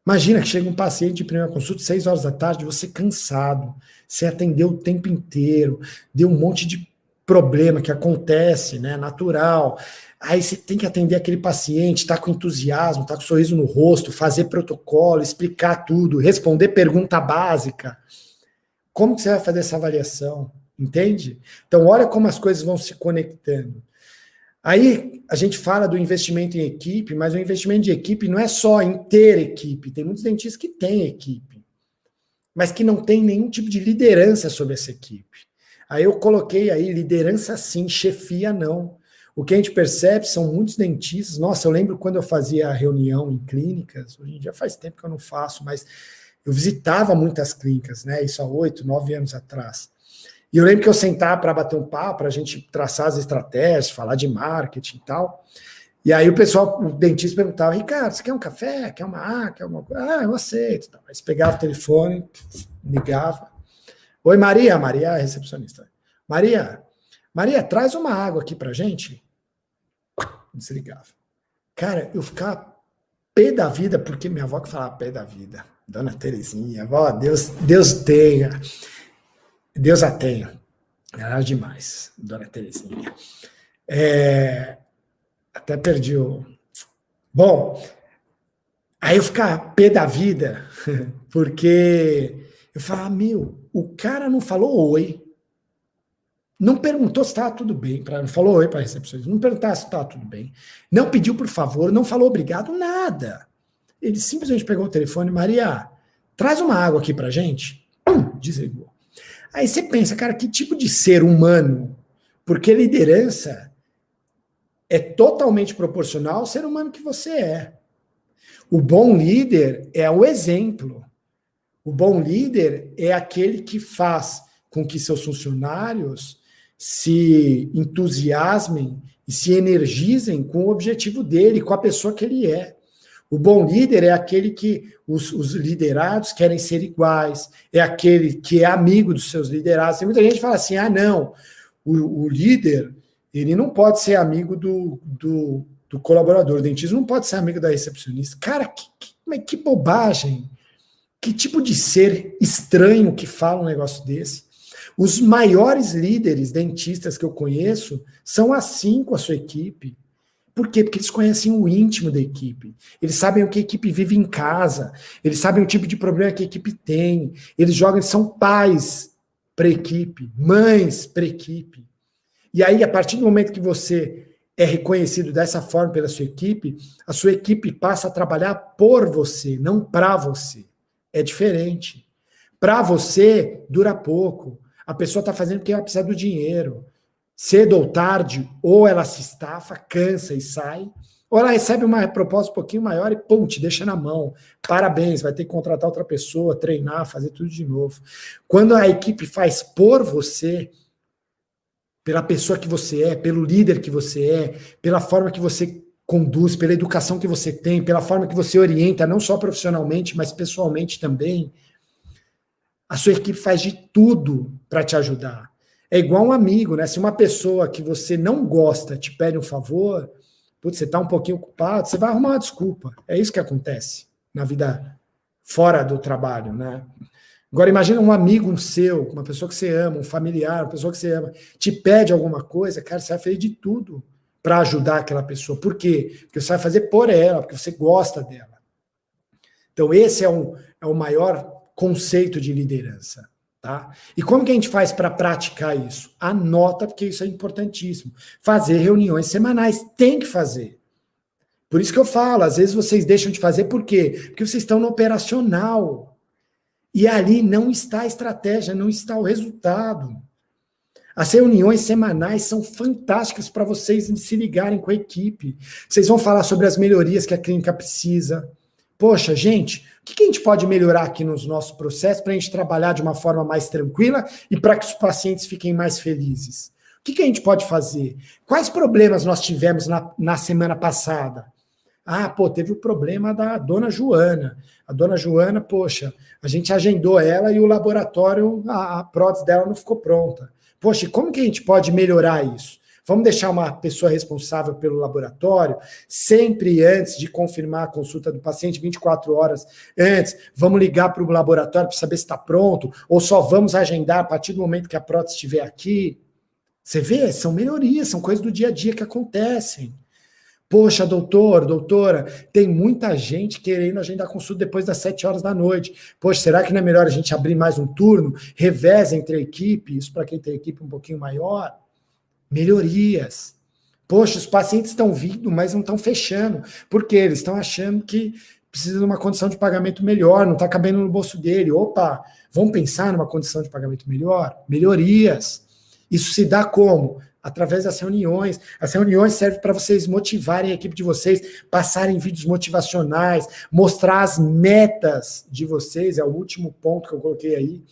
Imagina que chega um paciente de primeira consulta, 6 horas da tarde, você cansado, você atendeu o tempo inteiro, deu um monte de problema que acontece, né, natural. Aí você tem que atender aquele paciente, tá com entusiasmo, tá com sorriso no rosto, fazer protocolo, explicar tudo, responder pergunta básica. Como que você vai fazer essa avaliação? Entende? Então, olha como as coisas vão se conectando. Aí, a gente fala do investimento em equipe, mas o investimento de equipe não é só em ter equipe. Tem muitos dentistas que têm equipe, mas que não tem nenhum tipo de liderança sobre essa equipe. Aí eu coloquei aí liderança sim, chefia não. O que a gente percebe são muitos dentistas. Nossa, eu lembro quando eu fazia reunião em clínicas, hoje em dia faz tempo que eu não faço, mas eu visitava muitas clínicas, né? Isso há 8, 9 anos atrás. E eu lembro que eu sentava para bater um papo, para a gente traçar as estratégias, falar de marketing e tal. E aí o pessoal, o dentista perguntava, Ricardo, você quer um café? Quer uma água? Quer alguma coisa? Ah, eu aceito. Aí você pegava o telefone, ligava. Oi, Maria. Maria é a recepcionista. Maria, traz uma água aqui pra gente. Desligava. Cara, eu ficava pé da vida, porque minha avó que falava pé da vida. Dona Terezinha, avó, Deus tenha. Deus a tenha. Era demais, Dona Terezinha. Até perdi o... Bom, aí eu ficava pé da vida, porque eu falava, o cara não falou oi, não perguntou se estava tudo bem, não falou oi para a recepcionista, não perguntou se estava tudo bem, não pediu por favor, não falou obrigado, nada. Ele simplesmente pegou o telefone, Maria, traz uma água aqui pra gente. Desligou. Aí você pensa, cara, que tipo de ser humano? Porque liderança é totalmente proporcional ao ser humano que você é. O bom líder é o exemplo. O bom líder é aquele que faz com que seus funcionários se entusiasmem e se energizem com o objetivo dele, com a pessoa que ele é. O bom líder é aquele que os liderados querem ser iguais, é aquele que é amigo dos seus liderados. Tem muita gente que fala assim, não, o líder, ele não pode ser amigo do colaborador, o dentista não pode ser amigo da recepcionista. Cara, que bobagem! Que tipo de ser estranho que fala um negócio desse? Os maiores líderes dentistas que eu conheço são assim com a sua equipe. Por quê? Porque eles conhecem o íntimo da equipe. Eles sabem o que a equipe vive em casa. Eles sabem o tipo de problema que a equipe tem. Eles são pais para a equipe, mães para a equipe. E aí, a partir do momento que você é reconhecido dessa forma pela sua equipe, a sua equipe passa a trabalhar por você, não para você. É diferente. Para você, dura pouco. A pessoa está fazendo porque ela precisa do dinheiro. Cedo ou tarde, ou ela se estafa, cansa e sai, ou ela recebe uma proposta um pouquinho maior e, pum, te deixa na mão. Parabéns, vai ter que contratar outra pessoa, treinar, fazer tudo de novo. Quando a equipe faz por você, pela pessoa que você é, pelo líder que você é, pela forma que você conduz, pela educação que você tem, pela forma que você orienta, não só profissionalmente, mas pessoalmente também, a sua equipe faz de tudo para te ajudar. É igual um amigo, né? Se uma pessoa que você não gosta te pede um favor, putz, você está um pouquinho ocupado, você vai arrumar uma desculpa. É isso que acontece na vida fora do trabalho, né? Agora imagina um amigo seu, uma pessoa que você ama, um familiar, uma pessoa que você ama, te pede alguma coisa, cara, você vai fazer de tudo para ajudar aquela pessoa. Por quê? Porque você vai fazer por ela, porque você gosta dela. Então esse é o maior conceito de liderança. Tá? E como que a gente faz para praticar isso? Anota, porque isso é importantíssimo. Fazer reuniões semanais, tem que fazer. Por isso que eu falo, às vezes vocês deixam de fazer, por quê? Porque vocês estão no operacional. E ali não está a estratégia, não está o resultado. As reuniões semanais são fantásticas para vocês se ligarem com a equipe. Vocês vão falar sobre as melhorias que a clínica precisa. Poxa, gente, o que a gente pode melhorar aqui nos nossos processos para a gente trabalhar de uma forma mais tranquila e para que os pacientes fiquem mais felizes? O que a gente pode fazer? Quais problemas nós tivemos na semana passada? Teve o problema da dona Joana. A dona Joana, poxa, a gente agendou ela e o laboratório, a prótese dela não ficou pronta. Poxa, como que a gente pode melhorar isso? Vamos deixar uma pessoa responsável pelo laboratório, sempre antes de confirmar a consulta do paciente, 24 horas antes, vamos ligar para o laboratório para saber se está pronto, ou só vamos agendar a partir do momento que a prótese estiver aqui. Você vê? São melhorias, são coisas do dia a dia que acontecem. Poxa, doutor, doutora, tem muita gente querendo agendar consulta depois das 7 horas da noite. Poxa, será que não é melhor a gente abrir mais um turno? Reveza entre a equipe, isso para quem tem equipe um pouquinho maior. Melhorias. Poxa, os pacientes estão vindo, mas não estão fechando. Por quê? Eles estão achando que precisa de uma condição de pagamento melhor, não está cabendo no bolso dele. Opa, vamos pensar numa condição de pagamento melhor? Melhorias. Isso se dá como? Através das reuniões. As reuniões servem para vocês motivarem a equipe de vocês, passarem vídeos motivacionais, mostrar as metas de vocês, é o último ponto que eu coloquei aí.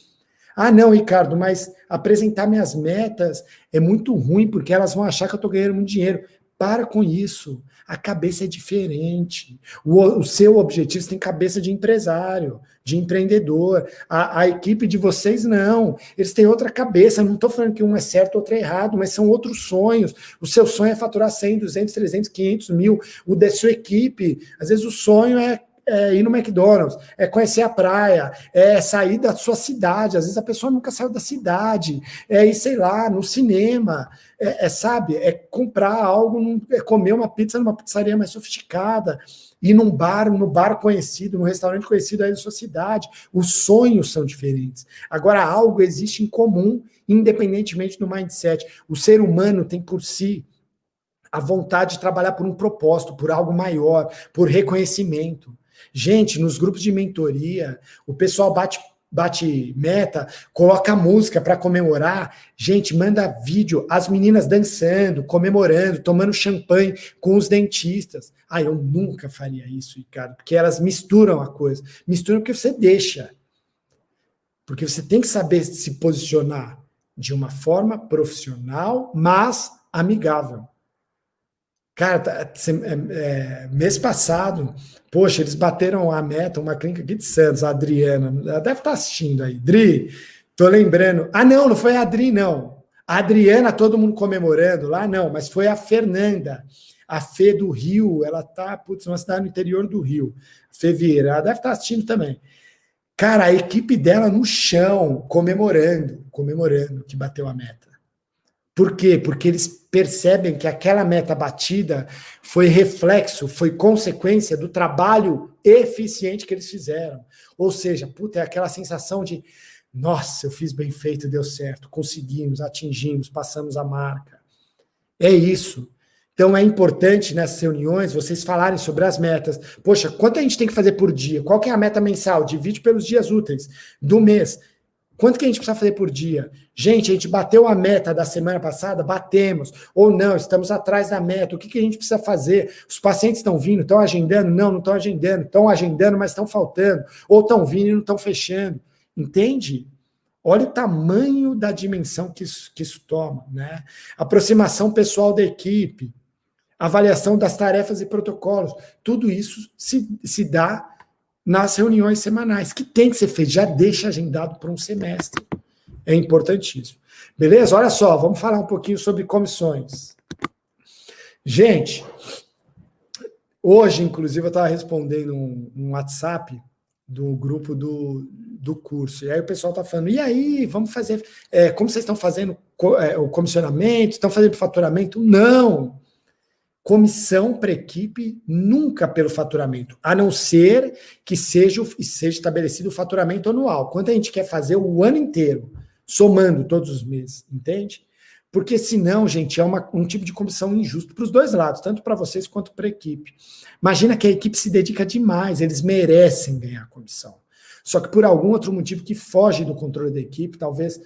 Não, Ricardo, mas apresentar minhas metas é muito ruim, porque elas vão achar que eu estou ganhando muito dinheiro. Para com isso. A cabeça é diferente. O seu objetivo, você tem cabeça de empresário, de empreendedor. A equipe de vocês, não. Eles têm outra cabeça. Não estou falando que um é certo, outro é errado, mas são outros sonhos. O seu sonho é faturar 100, 200, 300, 500 mil. O da sua equipe, às vezes o sonho é ir no McDonald's, é conhecer a praia, é sair da sua cidade. Às vezes a pessoa nunca saiu da cidade, é ir, sei lá, no cinema, sabe, é comprar algo, é comer uma pizza numa pizzaria mais sofisticada, ir no bar conhecido, num restaurante conhecido aí da sua cidade. Os sonhos são diferentes. Agora, algo existe em comum, independentemente do mindset. O ser humano tem por si a vontade de trabalhar por um propósito, por algo maior, por reconhecimento. Gente, nos grupos de mentoria, o pessoal bate meta, coloca música para comemorar. Gente, manda vídeo, as meninas dançando, comemorando, tomando champanhe com os dentistas. Eu nunca faria isso, Ricardo, porque elas misturam a coisa. Misturam porque você deixa. Porque você tem que saber se posicionar de uma forma profissional, mas amigável. Cara, mês passado, poxa, eles bateram a meta, uma clínica aqui de Santos, a Adriana, ela deve estar assistindo aí. Dri, tô lembrando. Não foi a Adri, não. A Adriana, todo mundo comemorando lá, não, mas foi a Fernanda, a Fê do Rio, ela tá, uma cidade no interior do Rio. A Fê Vieira, ela deve estar assistindo também. Cara, a equipe dela no chão, comemorando que bateu a meta. Por quê? Porque eles percebem que aquela meta batida foi reflexo, foi consequência do trabalho eficiente que eles fizeram. Ou seja, é aquela sensação de, nossa, eu fiz bem feito, deu certo, conseguimos, atingimos, passamos a marca. É isso. Então é importante nessas reuniões vocês falarem sobre as metas. Poxa, quanto a gente tem que fazer por dia? Qual que é a meta mensal? Divide pelos dias úteis do mês. Quanto que a gente precisa fazer por dia? Gente, a gente bateu a meta da semana passada? Batemos. Ou não, estamos atrás da meta. O que a gente precisa fazer? Os pacientes estão vindo, estão agendando? Não estão agendando. Estão agendando, mas estão faltando. Ou estão vindo e não estão fechando. Entende? Olha o tamanho da dimensão que isso toma, né? Aproximação pessoal da equipe, avaliação das tarefas e protocolos. Tudo isso se dá nas reuniões semanais, que tem que ser feito, já deixa agendado para um semestre. É importantíssimo. Beleza? Olha só, vamos falar um pouquinho sobre comissões. Gente, hoje, inclusive, eu estava respondendo um WhatsApp do grupo do curso, e aí o pessoal está falando, e aí, vamos fazer, como vocês estão fazendo o comissionamento, estão fazendo faturamento? Não! Comissão para equipe nunca pelo faturamento, a não ser que seja estabelecido o faturamento anual. Quanto a gente quer fazer o ano inteiro, somando todos os meses, entende? Porque senão, gente, é um tipo de comissão injusto para os dois lados, tanto para vocês quanto para a equipe. Imagina que a equipe se dedica demais, eles merecem ganhar a comissão. Só que por algum outro motivo que foge do controle da equipe, talvez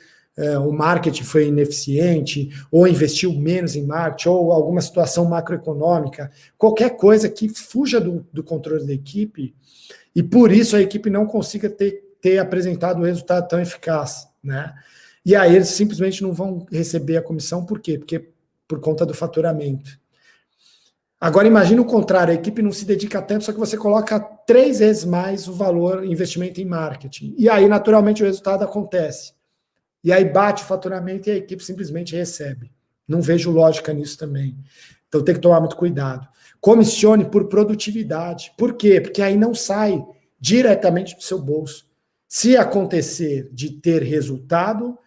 o marketing foi ineficiente, ou investiu menos em marketing, ou alguma situação macroeconômica, qualquer coisa que fuja do controle da equipe, e por isso a equipe não consiga ter apresentado um resultado tão eficaz, né? E aí eles simplesmente não vão receber a comissão, por quê? Porque por conta do faturamento. Agora imagine o contrário, a equipe não se dedica tanto, só que você coloca 3 vezes mais o valor, investimento em marketing. E aí, naturalmente, o resultado acontece. E aí bate o faturamento e a equipe simplesmente recebe. Não vejo lógica nisso também. Então tem que tomar muito cuidado. Comissione por produtividade. Por quê? Porque aí não sai diretamente do seu bolso. Se acontecer de ter resultado,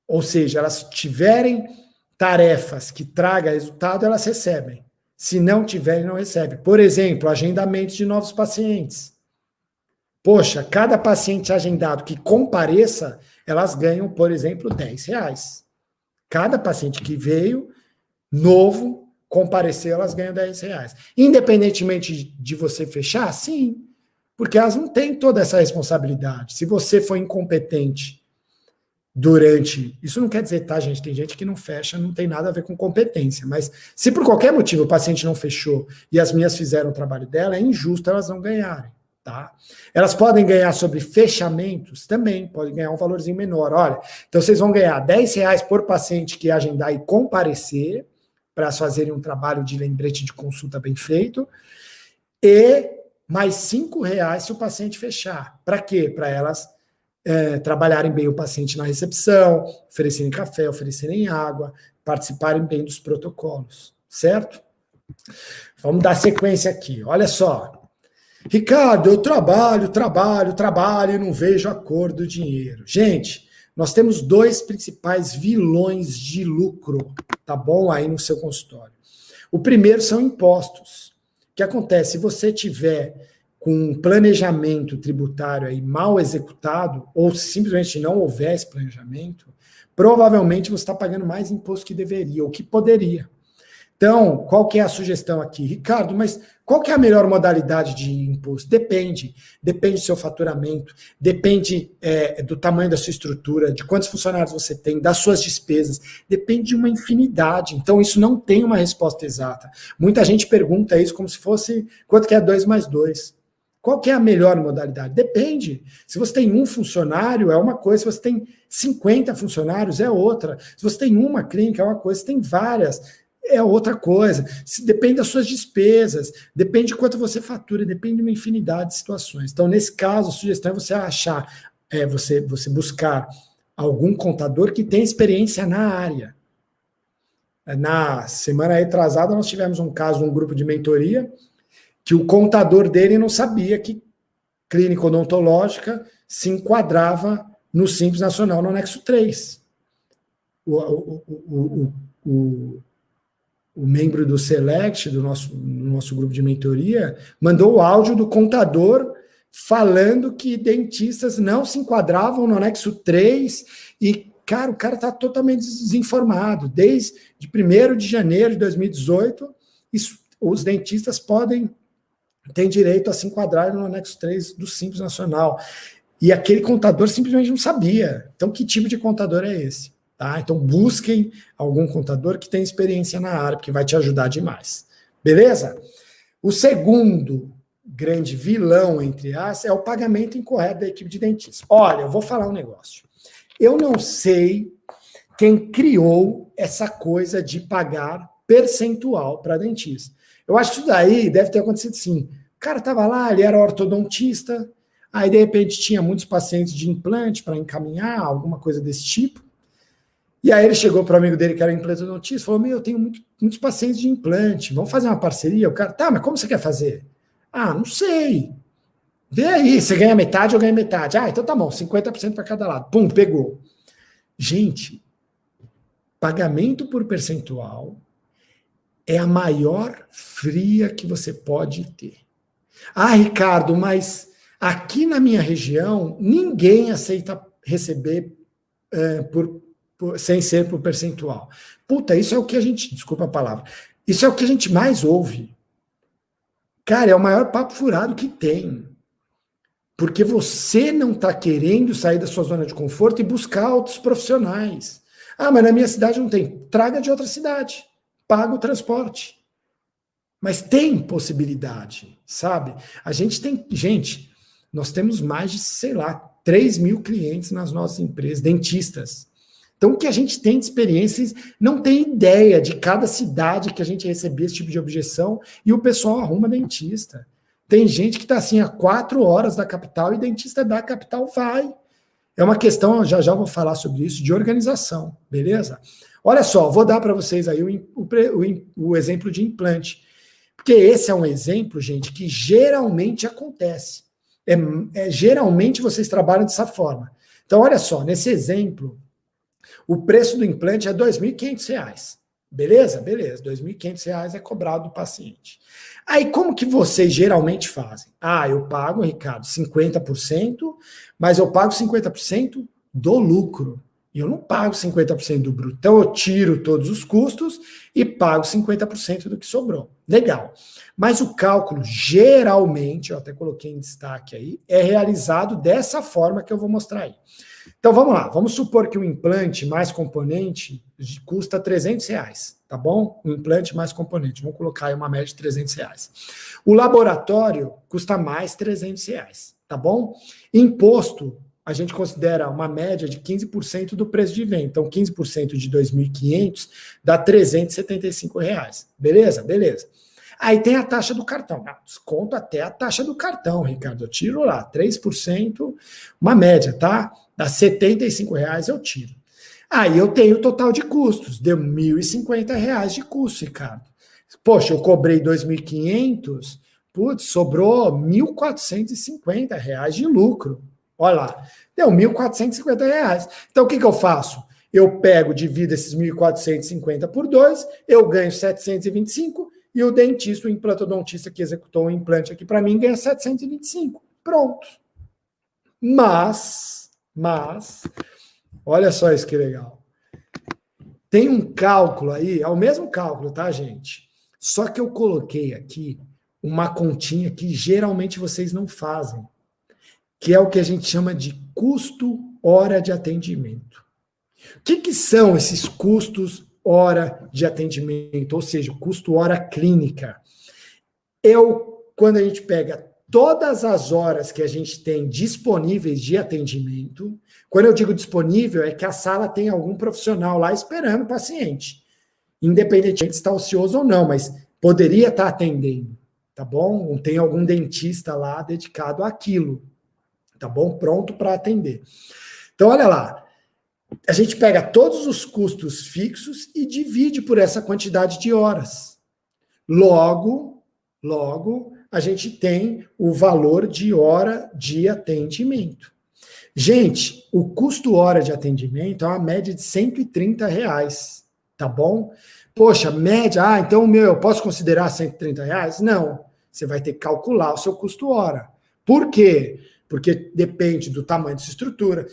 ou seja, elas tiverem tarefas que tragam resultado, elas recebem. Se não tiverem, não recebem. Por exemplo, agendamento de novos pacientes. Poxa, cada paciente agendado que compareça, elas ganham, por exemplo, R$10. Cada paciente que veio, novo, compareceu, elas ganham R$10. Independentemente de você fechar, sim, porque elas não têm toda essa responsabilidade. Se você for incompetente durante... Isso não quer dizer, tá, gente? Tem gente que não fecha, não tem nada a ver com competência, mas se por qualquer motivo o paciente não fechou e as minhas fizeram o trabalho dela, é injusto elas não ganharem, tá? Elas podem ganhar sobre fechamentos também, podem ganhar um valorzinho menor. Olha, então vocês vão ganhar R$10 por paciente que agendar e comparecer para fazerem um trabalho de lembrete de consulta bem feito, e mais R$5 se o paciente fechar. Para quê? Para elas trabalharem bem o paciente na recepção, oferecerem café, oferecerem água, participarem bem dos protocolos, certo? Vamos dar sequência aqui, olha só. Ricardo, eu trabalho e não vejo a cor do dinheiro. Gente, nós temos 2 principais vilões de lucro, tá bom? Aí no seu consultório. O primeiro são impostos. O que acontece? Se você tiver com um planejamento tributário aí mal executado, ou se simplesmente não houver esse planejamento, provavelmente você está pagando mais imposto que deveria, ou que poderia. Então, qual que é a sugestão aqui? Ricardo, mas qual que é a melhor modalidade de imposto? Depende do seu faturamento, depende do tamanho da sua estrutura, de quantos funcionários você tem, das suas despesas, depende de uma infinidade. Então, isso não tem uma resposta exata. Muita gente pergunta isso como se fosse, quanto que é 2 mais 2? Qual que é a melhor modalidade? Depende. Se você tem um funcionário, é uma coisa. Se você tem 50 funcionários, é outra. Se você tem uma clínica, é uma coisa. Se tem várias, é outra coisa. Depende das suas despesas, depende de quanto você fatura, depende de uma infinidade de situações. Então, nesse caso, a sugestão é você achar, você buscar algum contador que tenha experiência na área. Na semana retrasada, nós tivemos um caso, um grupo de mentoria, que o contador dele não sabia que clínica odontológica se enquadrava no Simples Nacional, no anexo 3. O membro do Select, do nosso grupo de mentoria, mandou o áudio do contador falando que dentistas não se enquadravam no anexo 3 e, cara, o cara está totalmente desinformado. Desde 1º de janeiro de 2018, os dentistas têm direito a se enquadrar no anexo 3 do Simples Nacional. E aquele contador simplesmente não sabia. Então, que tipo de contador é esse? Tá? Então, busquem algum contador que tenha experiência na área, porque vai te ajudar demais. Beleza? O segundo grande vilão, entre aspas, é o pagamento incorreto da equipe de dentistas. Olha, eu vou falar um negócio. Eu não sei quem criou essa coisa de pagar percentual para dentista. Eu acho que isso daí deve ter acontecido assim. O cara estava lá, ele era ortodontista, aí de repente tinha muitos pacientes de implante para encaminhar, alguma coisa desse tipo. E aí ele chegou para o amigo dele que era implantodontista e falou, eu tenho muitos pacientes de implante, vamos fazer uma parceria? O cara, tá, mas como você quer fazer? Ah, não sei. Vê aí, você ganha metade, eu ganho metade. Ah, então tá bom, 50% para cada lado. Pum, pegou. Gente, pagamento por percentual é a maior fria que você pode ter. Ah, Ricardo, mas aqui na minha região, ninguém aceita receber por sem ser por percentual. Puta, isso é o que a gente, desculpa a palavra, isso é o que a gente mais ouve. Cara, é o maior papo furado que tem. Porque você não está querendo sair da sua zona de conforto e buscar outros profissionais. Ah, mas na minha cidade não tem. Traga de outra cidade. Paga o transporte. Mas tem possibilidade, sabe? A gente tem. Gente, nós temos mais de, sei lá, 3 mil clientes nas nossas empresas, dentistas. Então, o que a gente tem de experiências, não tem ideia de cada cidade que a gente recebia esse tipo de objeção e o pessoal arruma dentista. Tem gente que está assim a 4 horas da capital e dentista da capital vai. É uma questão, já já vou falar sobre isso, de organização, beleza? Olha só, vou dar para vocês aí o exemplo de implante. Porque esse é um exemplo, gente, que geralmente acontece. Geralmente vocês trabalham dessa forma. Então, olha só, nesse exemplo, o preço do implante é R$ 2.500. Beleza? Beleza. R$ 2.500 é cobrado do paciente. Aí, como que vocês geralmente fazem? Ah, eu pago, Ricardo, 50%, mas eu pago 50% do lucro. E eu não pago 50% do bruto. Então, eu tiro todos os custos e pago 50% do que sobrou. Legal. Mas o cálculo, geralmente, eu até coloquei em destaque aí, é realizado dessa forma que eu vou mostrar aí. Então, vamos lá. Vamos supor que o implante mais componente custa R$300, tá bom? O implante mais componente. Vamos colocar aí uma média de R$300. O laboratório custa mais R$300, tá bom? Imposto, a gente considera uma média de 15% do preço de venda. Então, 15% de 2.500 dá R$375. Beleza? Beleza. Aí tem a taxa do cartão. Não, desconto até a taxa do cartão, Ricardo. Eu tiro lá, 3%, uma média, tá? Dá R$75, eu tiro. Aí eu tenho o total de custos. Deu R$1.050 de custo, Ricardo. Poxa, eu cobrei 2.500, putz, sobrou R$1.450 de lucro. Olha lá, deu R$1.450. Então, o que eu faço? Eu pego, divido esses 1.450 por 2, eu ganho 725 e o dentista, o implantodontista que executou o implante aqui para mim, ganha 725. Pronto. Mas, olha só isso que legal. Tem um cálculo aí, é o mesmo cálculo, tá, gente? Só que eu coloquei aqui uma continha que geralmente vocês não fazem, que é o que a gente chama de custo hora de atendimento. O que são esses custos hora de atendimento, ou seja, custo hora clínica? Quando a gente pega todas as horas que a gente tem disponíveis de atendimento, quando eu digo disponível, é que a sala tem algum profissional lá esperando o paciente, independentemente se está ocioso ou não, mas poderia estar atendendo, tá bom? Tem algum dentista lá dedicado àquilo, tá bom? Pronto para atender. Então, olha lá, a gente pega todos os custos fixos e divide por essa quantidade de horas. Logo, a gente tem o valor de hora de atendimento. Gente, o custo hora de atendimento é uma média de R$130, tá bom? Poxa, média, então eu posso considerar R$130? Não, você vai ter que calcular o seu custo hora. Por quê? Porque depende do tamanho dessa estrutura.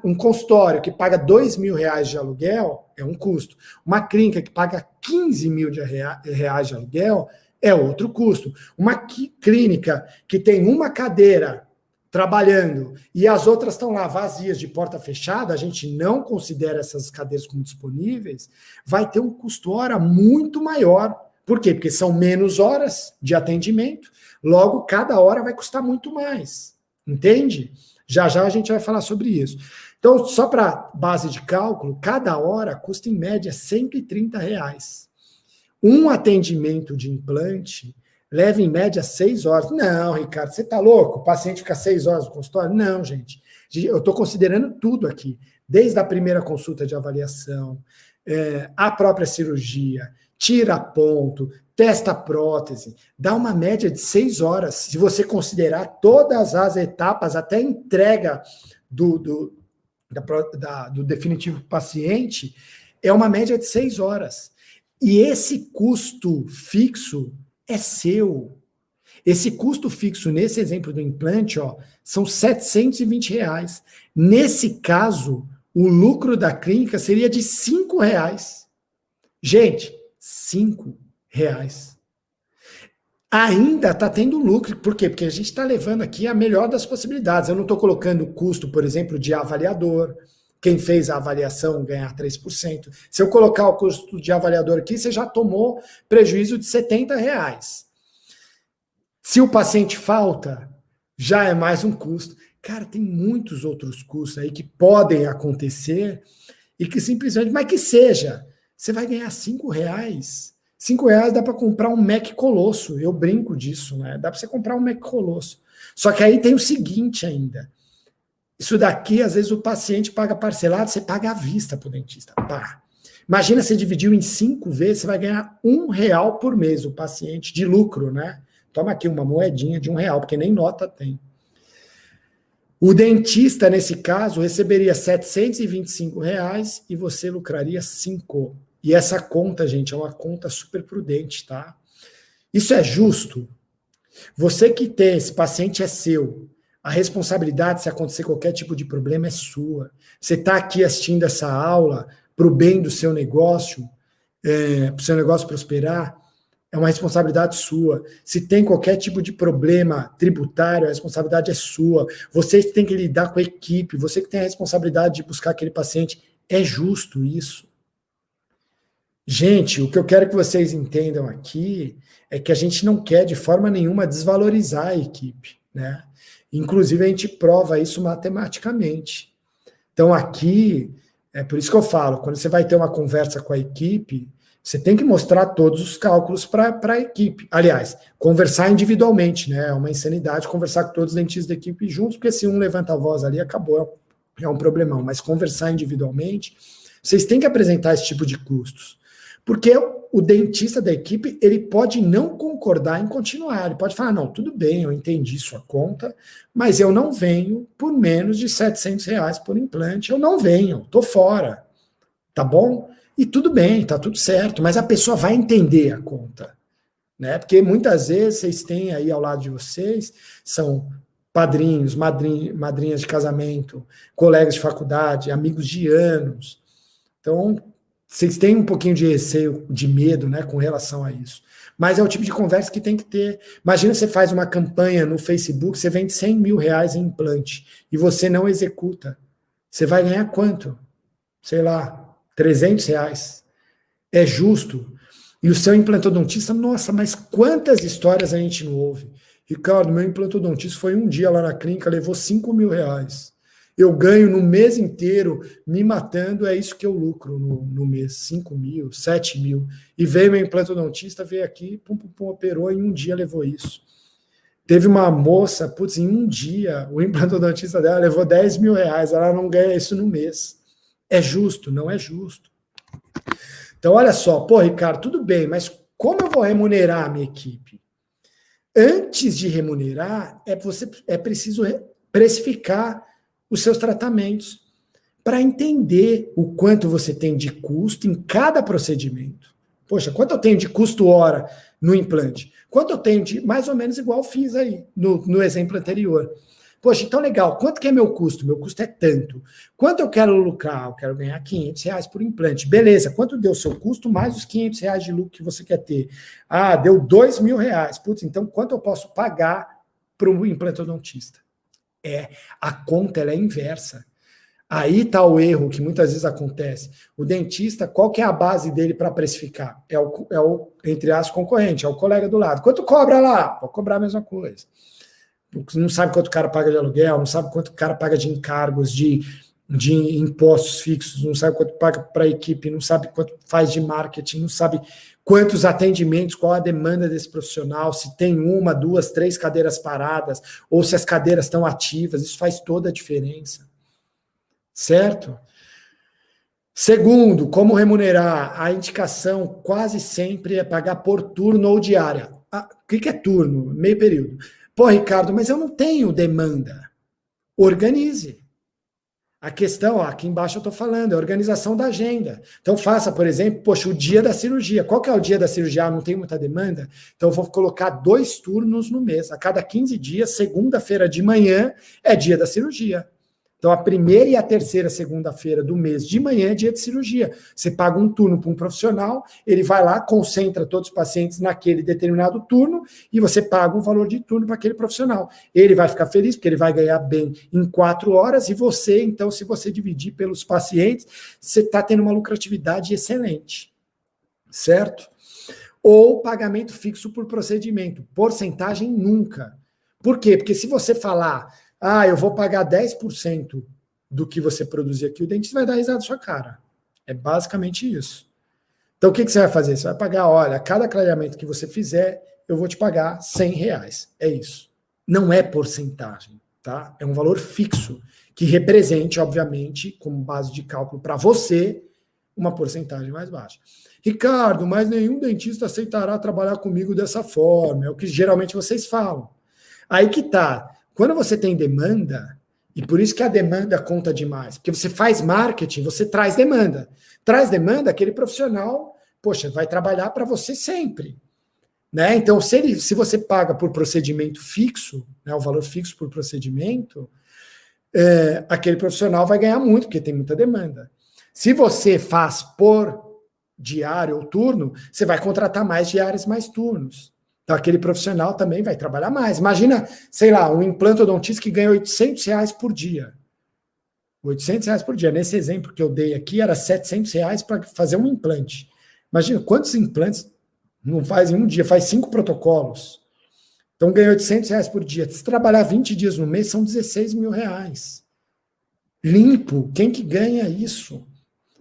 Um consultório que paga R$2.000 de aluguel é um custo. Uma clínica que paga R$15.000 de aluguel é outro custo. Uma clínica que tem uma cadeira trabalhando e as outras estão lá vazias de porta fechada, a gente não considera essas cadeiras como disponíveis, vai ter um custo hora muito maior. Por quê? Porque são menos horas de atendimento, logo cada hora vai custar muito mais. Entende? Já já a gente vai falar sobre isso. Então, só para base de cálculo, cada hora custa em média R$130. Um atendimento de implante leva em média 6 horas. Não, Ricardo, você está louco? O paciente fica 6 horas no consultório? Não, gente. Eu estou considerando tudo aqui, desde a primeira consulta de avaliação, a própria cirurgia, tira ponto, testa a prótese, dá uma média de 6 horas, se você considerar todas as etapas, até a entrega do definitivo paciente, é uma média de 6 horas. E esse custo fixo é seu. Esse custo fixo, nesse exemplo do implante, são R$720. Nesse caso, o lucro da clínica seria de R$ 5. Gente, R$ 5. Ainda está tendo lucro. Por quê? Porque a gente está levando aqui a melhor das possibilidades. Eu não estou colocando o custo, por exemplo, de avaliador. Quem fez a avaliação ganhar 3%. Se eu colocar o custo de avaliador aqui, você já tomou prejuízo de R$ 70. Se o paciente falta, já é mais um custo. Cara, tem muitos outros custos aí que podem acontecer e que simplesmente, mas que seja, você vai ganhar R$ 5. R$ 5 dá para comprar um Mac Colosso. Eu brinco disso, né? Dá para você comprar um Mac Colosso. Só que aí tem o seguinte ainda. Isso daqui, às vezes, o paciente paga parcelado, você paga à vista para o dentista. Pá. Imagina você dividiu em 5 vezes, você vai ganhar R$ 1 por mês, o paciente, de lucro, né? Toma aqui uma moedinha de R$ 1, porque nem nota tem. O dentista, nesse caso, receberia R$ 725 e você lucraria 5. E essa conta, gente, é uma conta super prudente, tá? Isso é justo? Você que tem, esse paciente é seu. A responsabilidade, se acontecer qualquer tipo de problema, é sua. Você está aqui assistindo essa aula para o bem do seu negócio, para o seu negócio prosperar, é uma responsabilidade sua. Se tem qualquer tipo de problema tributário, a responsabilidade é sua. Você tem que lidar com a equipe, você que tem a responsabilidade de buscar aquele paciente. É justo isso. Gente, o que eu quero que vocês entendam aqui é que a gente não quer de forma nenhuma desvalorizar a equipe, né? Inclusive, a gente prova isso matematicamente. Então, aqui, é por isso que eu falo, quando você vai ter uma conversa com a equipe, você tem que mostrar todos os cálculos para a equipe. Aliás, conversar individualmente, né? É uma insanidade conversar com todos os dentistas da equipe juntos, porque se um levanta a voz ali, acabou, é um problemão. Mas conversar individualmente, vocês têm que apresentar esse tipo de custos. Porque o dentista da equipe, ele pode não concordar em continuar, ele pode falar, não, tudo bem, eu entendi sua conta, mas eu não venho por menos de R$ 700 por implante, eu não venho, tô fora, tá bom? E tudo bem, tá tudo certo, mas a pessoa vai entender a conta, né? Porque muitas vezes vocês têm aí ao lado de vocês, são padrinhos, madrinhas de casamento, colegas de faculdade, amigos de anos, então vocês têm um pouquinho de receio, de medo, né, com relação a isso. Mas é o tipo de conversa que tem que ter. Imagina você faz uma campanha no Facebook, você vende R$ 100 mil em implante e você não executa. Você vai ganhar quanto? Sei lá, R$ 300. É justo? E o seu implantodontista, nossa, mas quantas histórias a gente não ouve? Ricardo, meu implantodontista foi um dia lá na clínica, levou R$ 5 mil. Eu ganho no mês inteiro me matando, é isso que eu lucro no mês, 5 mil, 7 mil. E veio meu implantodontista, veio aqui, operou, em um dia levou isso. Teve uma moça, putz, em um dia, o implantodontista dela levou R$ 10 mil, ela não ganha isso no mês. É justo? Não é justo. Então, olha só, pô, Ricardo, tudo bem, mas como eu vou remunerar a minha equipe? Antes de remunerar, é preciso precificar os seus tratamentos, para entender o quanto você tem de custo em cada procedimento. Poxa, quanto eu tenho de custo hora no implante? Quanto eu tenho de, mais ou menos igual eu fiz aí, no exemplo anterior. Poxa, então legal, quanto que é meu custo? Meu custo é tanto. Quanto eu quero lucrar? Eu quero ganhar R$ 500 por implante. Beleza, quanto deu o seu custo mais os R$ 500 de lucro que você quer ter? Ah, deu R$ 2 mil. Putz, então quanto eu posso pagar para o implantodontista? A conta ela é inversa. Aí está o erro que muitas vezes acontece. O dentista, qual que é a base dele para precificar? É o, entre aspas, concorrente, é o colega do lado. Quanto cobra lá? Vou cobrar a mesma coisa. Não sabe quanto o cara paga de aluguel, não sabe quanto o cara paga de encargos, de impostos fixos, não sabe quanto paga para a equipe, não sabe quanto faz de marketing, não sabe quantos atendimentos, qual a demanda desse profissional, se tem 1, 2, 3 cadeiras paradas, ou se as cadeiras estão ativas, isso faz toda a diferença. Certo? Segundo, como remunerar? A indicação quase sempre é pagar por turno ou diária. O que é turno? Meio período. Pô, Ricardo, mas eu não tenho demanda. Organize. A questão, aqui embaixo eu estou falando, é a organização da agenda. Então faça, por exemplo, poxa, o dia da cirurgia. Qual que é o dia da cirurgia? Não tem muita demanda? Então eu vou colocar 2 turnos no mês. A cada 15 dias, segunda-feira de manhã, é dia da cirurgia. Então, a primeira e a terceira segunda-feira do mês de manhã é dia de cirurgia. Você paga um turno para um profissional, ele vai lá, concentra todos os pacientes naquele determinado turno e você paga um valor de turno para aquele profissional. Ele vai ficar feliz porque ele vai ganhar bem em 4 horas e você, então, se você dividir pelos pacientes, você está tendo uma lucratividade excelente, certo? Ou pagamento fixo por procedimento. Porcentagem nunca. Por quê? Porque se você falar... eu vou pagar 10% do que você produzir aqui, o dentista vai dar risada na sua cara. É basicamente isso. Então, o que você vai fazer? Você vai pagar, olha, cada clareamento que você fizer, eu vou te pagar R$100. É isso. Não é porcentagem, tá? É um valor fixo, que represente, obviamente, como base de cálculo para você, uma porcentagem mais baixa. Ricardo, mas nenhum dentista aceitará trabalhar comigo dessa forma. É o que geralmente vocês falam. Aí que tá. Quando você tem demanda, e por isso que a demanda conta demais, porque você faz marketing, você traz demanda. Traz demanda, aquele profissional, poxa, vai trabalhar para você sempre. Né? Então, se você paga por procedimento fixo, né, o valor fixo por procedimento, aquele profissional vai ganhar muito, porque tem muita demanda. Se você faz por diário ou turno, você vai contratar mais diários, mais turnos. Então, aquele profissional também vai trabalhar mais. Imagina, sei lá, um implantodontista que ganha R$800 por dia. R$800 por dia. Nesse exemplo que eu dei aqui, era R$700 para fazer um implante. Imagina quantos implantes não faz em um dia, faz 5 protocolos. Então, ganha R$800 por dia. Se trabalhar 20 dias no mês, são R$16 mil. Limpo. Quem que ganha isso?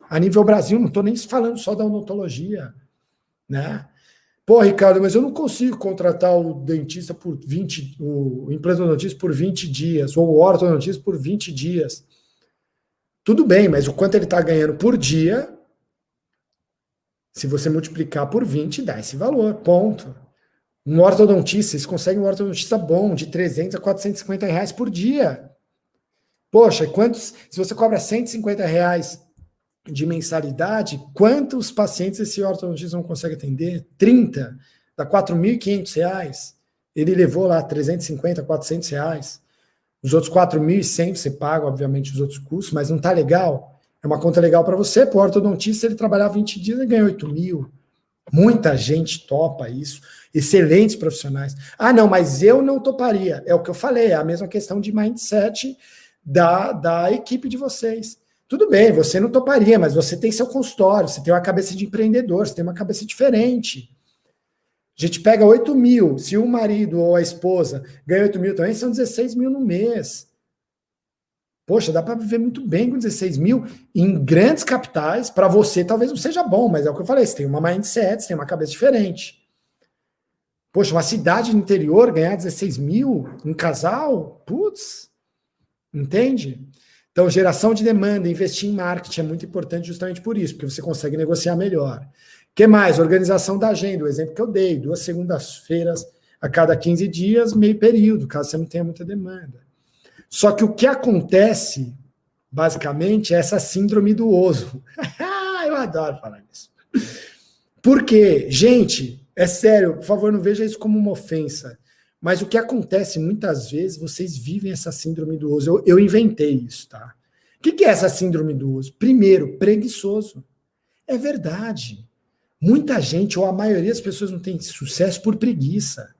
A nível Brasil, não estou nem falando só da odontologia, né? Pô, Ricardo, mas eu não consigo contratar o dentista por 20, o implantodontista por 20 dias, ou o ortodontista por 20 dias. Tudo bem, mas o quanto ele está ganhando por dia, se você multiplicar por 20, dá esse valor, ponto. Um ortodontista, vocês conseguem um ortodontista bom, de 300 a 450 reais por dia. Poxa, se você cobra 150 reais de mensalidade, quantos pacientes esse ortodontista não consegue atender? 30, dá R$4.500. Ele levou lá 350, R$400. Os outros 4.100 você paga, obviamente, os outros custos, mas não tá legal. É uma conta legal para você. Para o ortodontista, ele trabalhar 20 dias e ganha 8 mil. Muita gente topa isso. Excelentes profissionais. Ah, não, mas eu não toparia. É o que eu falei, é a mesma questão de mindset da equipe de vocês. Tudo bem, você não toparia, mas você tem seu consultório, você tem uma cabeça de empreendedor, você tem uma cabeça diferente. A gente pega 8 mil, se o marido ou a esposa ganha 8 mil também, são 16 mil no mês. Poxa, dá para viver muito bem com 16 mil em grandes capitais. Para você talvez não seja bom, mas é o que eu falei, você tem uma mindset, você tem uma cabeça diferente. Poxa, uma cidade no interior ganhar 16 mil, um casal, putz, entende? Então, geração de demanda, investir em marketing é muito importante justamente por isso, porque você consegue negociar melhor. O que mais? Organização da agenda, o exemplo que eu dei, 2 segundas-feiras a cada 15 dias, meio período, caso você não tenha muita demanda. Só que o que acontece, basicamente, é essa síndrome do oso. Eu adoro falar isso. Por quê? Gente, é sério, por favor, não veja isso como uma ofensa. Mas o que acontece muitas vezes, vocês vivem essa síndrome do oso. Eu inventei isso, tá? O que é essa síndrome do oso? Primeiro, preguiçoso. É verdade. Muita gente, ou a maioria das pessoas, não tem sucesso por preguiça.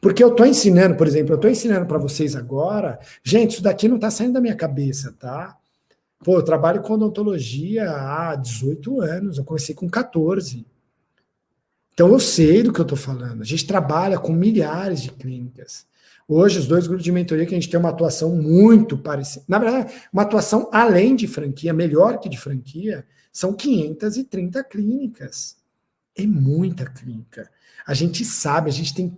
Porque eu estou ensinando, por exemplo, eu estou ensinando para vocês agora, gente, isso daqui não está saindo da minha cabeça, tá? Pô, eu trabalho com odontologia há 18 anos, eu comecei com 14. Então eu sei do que eu estou falando. A gente trabalha com milhares de clínicas. Hoje, os 2 grupos de mentoria que a gente tem uma atuação muito parecida. Na verdade, uma atuação além de franquia, melhor que de franquia, são 530 clínicas. É muita clínica. A gente sabe, a gente tem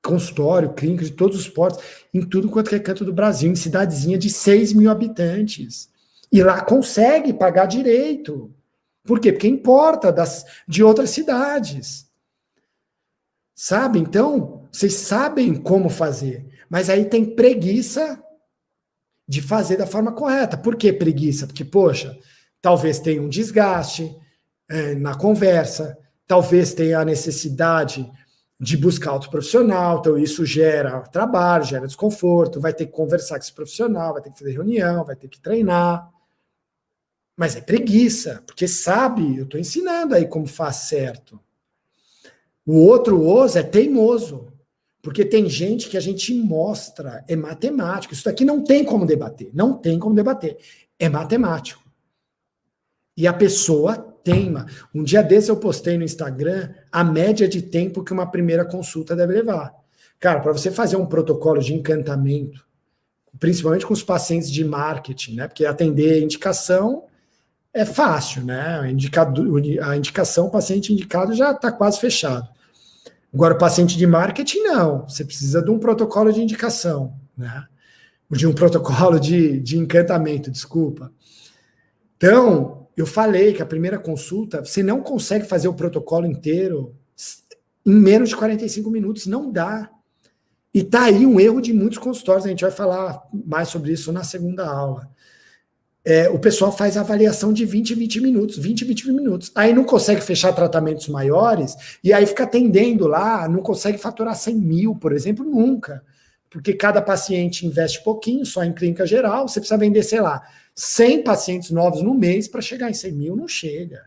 consultório, clínica de todos os portos, em tudo quanto é canto do Brasil, em cidadezinha de 6 mil habitantes. E lá consegue pagar direito. Por quê? Porque importa de outras cidades. Sabe? Então, vocês sabem como fazer, mas aí tem preguiça de fazer da forma correta. Por que preguiça? Porque, poxa, talvez tenha um desgaste na conversa, talvez tenha a necessidade de buscar outro profissional, então isso gera trabalho, gera desconforto, vai ter que conversar com esse profissional, vai ter que fazer reunião, vai ter que treinar, mas é preguiça, porque sabe, eu estou ensinando aí como faz certo. O outro oso é teimoso, porque tem gente que a gente mostra, é matemático, isso daqui não tem como debater, não tem como debater, é matemático. E a pessoa teima. Um dia desse eu postei no Instagram a média de tempo que uma primeira consulta deve levar. Cara, para você fazer um protocolo de encantamento, principalmente com os pacientes de marketing, né? Porque atender indicação é fácil, né? A indicação, o paciente indicado já está quase fechado. Agora, o paciente de marketing, não. Você precisa de um protocolo de indicação, né? De um protocolo de encantamento, desculpa. Então, eu falei que a primeira consulta, você não consegue fazer o protocolo inteiro em menos de 45 minutos, não dá. E tá aí um erro de muitos consultórios, a gente vai falar mais sobre isso na segunda aula. O pessoal faz avaliação de 20 minutos, aí não consegue fechar tratamentos maiores, e aí fica atendendo lá, não consegue faturar 100 mil, por exemplo, nunca. Porque cada paciente investe pouquinho, só em clínica geral, você precisa vender, sei lá, 100 pacientes novos no mês para chegar em 100 mil, não chega.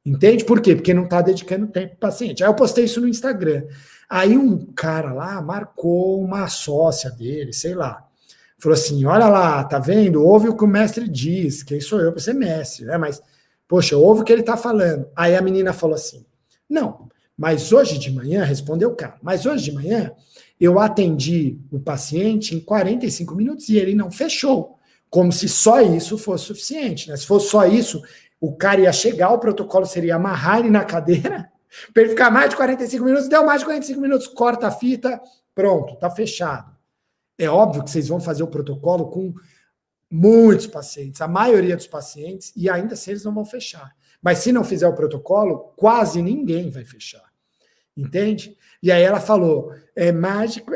Entende? Por quê? Porque não está dedicando tempo para o paciente. Aí eu postei isso no Instagram. Aí um cara lá marcou uma sócia dele, sei lá. Falou assim, olha lá, tá vendo? Ouve o que o mestre diz, quem sou eu para ser mestre, né? Mas, poxa, ouve o que ele tá falando. Aí a menina falou assim, não, mas hoje de manhã, respondeu o cara, mas hoje de manhã eu atendi o paciente em 45 minutos e ele não fechou. Como se só isso fosse suficiente, né? Se fosse só isso, o cara ia chegar, o protocolo seria amarrar ele na cadeira, para ele ficar mais de 45 minutos, deu mais de 45 minutos, corta a fita, pronto, tá fechado. É óbvio que vocês vão fazer o protocolo com muitos pacientes, a maioria dos pacientes, e ainda assim eles não vão fechar. Mas se não fizer o protocolo, quase ninguém vai fechar. Entende? E aí ela falou, é mágico,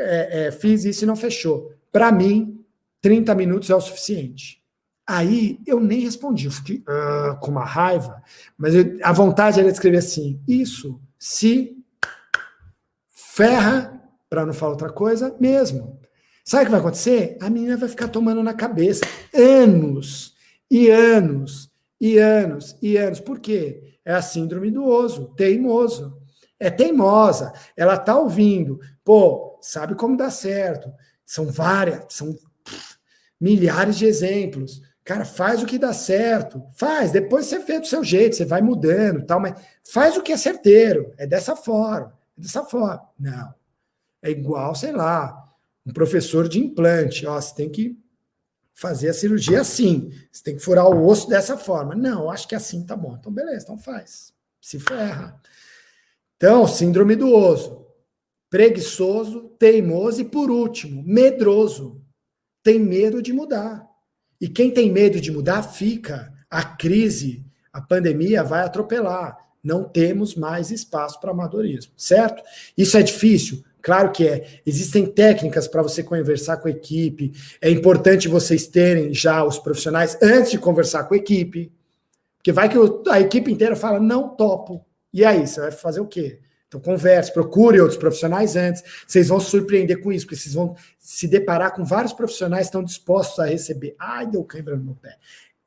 fiz isso e não fechou. Para mim, 30 minutos é o suficiente. Aí eu nem respondi, eu fiquei com uma raiva, mas a vontade era de escrever assim, isso se ferra, para não falar outra coisa, mesmo. Sabe o que vai acontecer? A menina vai ficar tomando na cabeça anos, e anos, e anos, e anos. Por quê? É a síndrome do oso, teimoso. É teimosa, ela tá ouvindo, pô, sabe como dá certo. São milhares de exemplos. Cara, faz o que dá certo, faz, depois você vê do seu jeito, você vai mudando, tal, mas faz o que é certeiro, é dessa forma, Não, é igual, sei lá, um professor de implante, ó, você tem que fazer a cirurgia assim, você tem que furar o osso dessa forma. Não, eu acho que assim tá bom. Então, beleza, então faz. Se ferra. Então, síndrome do oso. Preguiçoso, teimoso e, por último, medroso. Tem medo de mudar. E quem tem medo de mudar, fica. A crise, a pandemia vai atropelar. Não temos mais espaço para amadorismo, certo? Isso é difícil? Claro que é. Existem técnicas para você conversar com a equipe. É importante vocês terem já os profissionais antes de conversar com a equipe. Porque vai que a equipe inteira fala, não topo. E aí, você vai fazer o quê? Então converse, procure outros profissionais antes. Vocês vão se surpreender com isso, porque vocês vão se deparar com vários profissionais que estão dispostos a receber. Ai, deu cãibra no meu pé.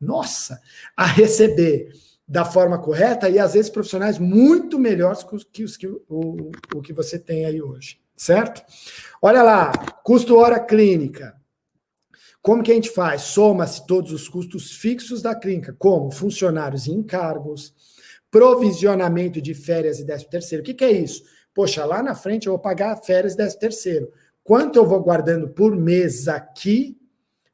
Nossa! A receber da forma correta e às vezes profissionais muito melhores que o que você tem aí hoje, certo? Olha lá, custo hora clínica. Como que a gente faz? Soma-se todos os custos fixos da clínica, como funcionários e encargos, provisionamento de férias e 13º. O que é isso? Poxa, lá na frente eu vou pagar férias e 13º. Quanto eu vou guardando por mês aqui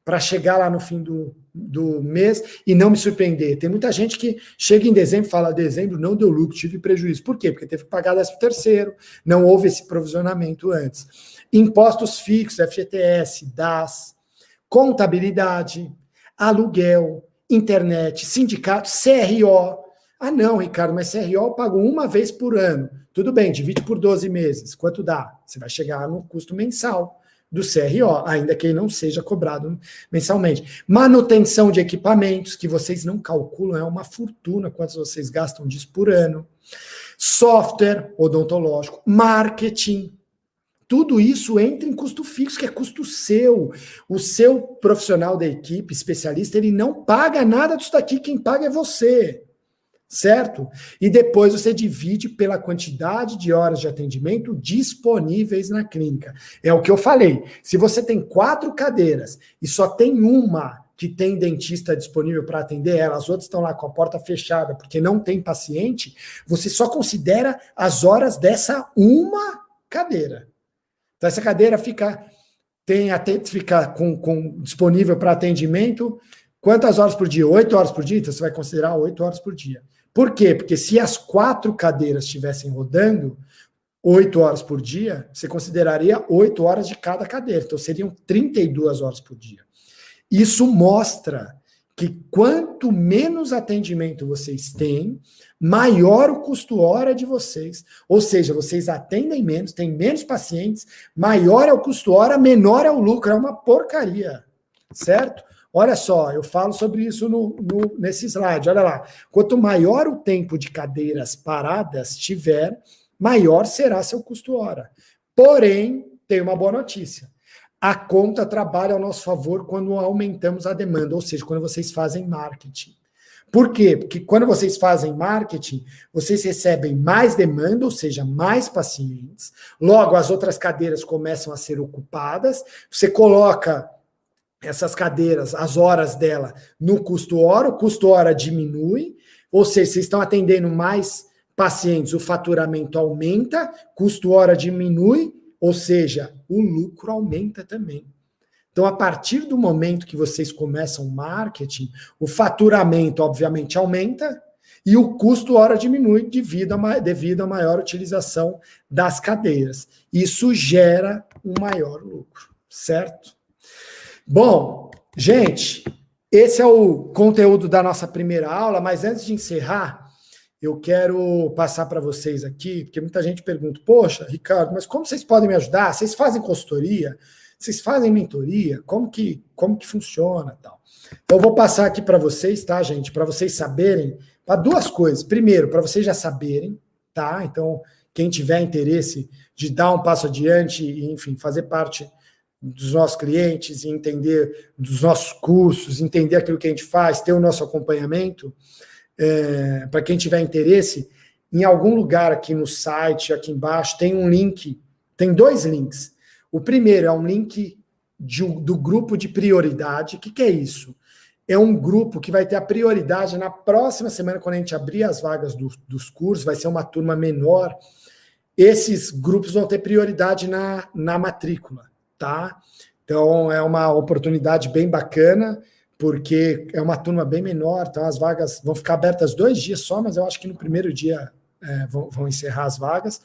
para chegar lá no fim do mês e não me surpreender? Tem muita gente que chega em dezembro e fala, dezembro não deu lucro, tive prejuízo. Por quê? Porque teve que pagar 13º, não houve esse provisionamento antes. Impostos fixos, FGTS, DAS, contabilidade, aluguel, internet, sindicato, CRO. Ah, não, Ricardo, mas CRO eu pago uma vez por ano. Tudo bem, divide por 12 meses. Quanto dá? Você vai chegar no custo mensal do CRO, ainda que ele não seja cobrado mensalmente. Manutenção de equipamentos, que vocês não calculam, é uma fortuna quantos vocês gastam disso por ano. software odontológico, marketing. Tudo isso entra em custo fixo, que é custo seu. O seu profissional da equipe, especialista, ele não paga nada disso daqui, quem paga é você. Certo? E depois você divide pela quantidade de horas de atendimento disponíveis na clínica. É o que eu falei. Se você tem 4 cadeiras e só tem uma que tem dentista disponível para atender ela, as outras estão lá com a porta fechada porque não tem paciente, você só considera as horas dessa uma cadeira. Então essa cadeira fica disponível para atendimento quantas horas por dia? 8 horas por dia? Então você vai considerar 8 horas por dia. Por quê? Porque se as 4 cadeiras estivessem rodando 8 horas por dia, você consideraria 8 horas de cada cadeira. Então seriam 32 horas por dia. Isso mostra que quanto menos atendimento vocês têm, maior o custo hora de vocês. Ou seja, vocês atendem menos, têm menos pacientes, maior é o custo hora, menor é o lucro. É uma porcaria, certo? Olha só, eu falo sobre isso nesse slide, olha lá. Quanto maior o tempo de cadeiras paradas tiver, maior será seu custo hora. Porém, tem uma boa notícia. A conta trabalha ao nosso favor quando aumentamos a demanda, ou seja, quando vocês fazem marketing. Por quê? Porque quando vocês fazem marketing, vocês recebem mais demanda, ou seja, mais pacientes. Logo, as outras cadeiras começam a ser ocupadas. Você coloca essas cadeiras, as horas dela, no custo hora, o custo hora diminui, ou seja, vocês estão atendendo mais pacientes, o faturamento aumenta, custo hora diminui, ou seja, o lucro aumenta também. Então, a partir do momento que vocês começam o marketing, o faturamento, obviamente, aumenta e o custo hora diminui devido à maior utilização das cadeiras. Isso gera um maior lucro, certo? Bom, gente, esse é o conteúdo da nossa primeira aula, mas antes de encerrar, eu quero passar para vocês aqui, porque muita gente pergunta, poxa, Ricardo, mas como vocês podem me ajudar? Vocês fazem consultoria? Vocês fazem mentoria? Como que funciona? Tal? Então, eu vou passar aqui para vocês, tá, gente? Para vocês saberem, para 2 coisas. Primeiro, para vocês já saberem, tá? Então, quem tiver interesse de dar um passo adiante e, enfim, fazer parte dos nossos clientes, entender dos nossos cursos, entender aquilo que a gente faz, ter o nosso acompanhamento, para quem tiver interesse, em algum lugar aqui no site, aqui embaixo, tem um link, tem 2 links. O primeiro é um link do grupo de prioridade. O que é isso? É um grupo que vai ter a prioridade na próxima semana, quando a gente abrir as vagas dos cursos, vai ser uma turma menor, esses grupos vão ter prioridade na matrícula. Tá? Então é uma oportunidade bem bacana, porque é uma turma bem menor, então as vagas vão ficar abertas 2 dias só, mas eu acho que no primeiro dia vão encerrar as vagas.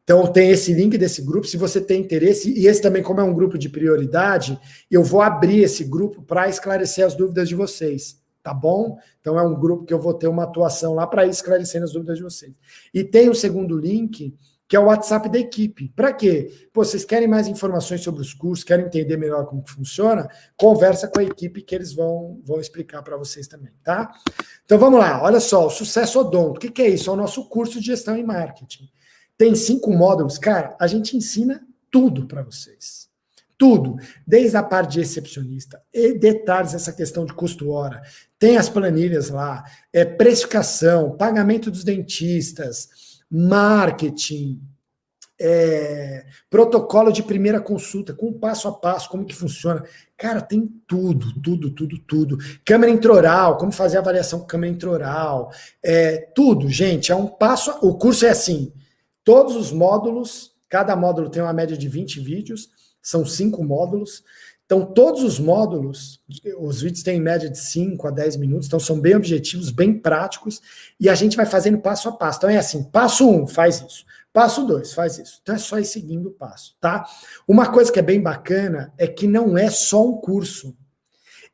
Então tem esse link desse grupo, se você tem interesse, e esse também, como é um grupo de prioridade, eu vou abrir esse grupo para esclarecer as dúvidas de vocês, tá bom? Então é um grupo que eu vou ter uma atuação lá para ir esclarecendo as dúvidas de vocês. E tem o segundo link, que é o WhatsApp da equipe. Para quê? Pô, vocês querem mais informações sobre os cursos, querem entender melhor como que funciona? Conversa com a equipe que eles vão explicar para vocês também, tá? Então vamos lá, olha só, o Sucesso Odonto. O que é isso? É o nosso curso de gestão e marketing. Tem 5 módulos, cara, a gente ensina tudo para vocês. Tudo, desde a parte de recepcionista, e detalhes essa questão de custo-hora. Tem as planilhas lá, precificação, pagamento dos dentistas, marketing, protocolo de primeira consulta, com passo a passo, como que funciona. Cara, tem tudo. Câmera intraoral, como fazer a avaliação com câmera intraoral. Tudo, gente, é um passo. O curso é assim, todos os módulos, cada módulo tem uma média de 20 vídeos, são 5 módulos. Então, todos os módulos, os vídeos têm em média de 5 a 10 minutos, então são bem objetivos, bem práticos, e a gente vai fazendo passo a passo. Então é assim, passo 1, faz isso. Passo 2, faz isso. Então é só ir seguindo o passo, tá? Uma coisa que é bem bacana é que não é só um curso.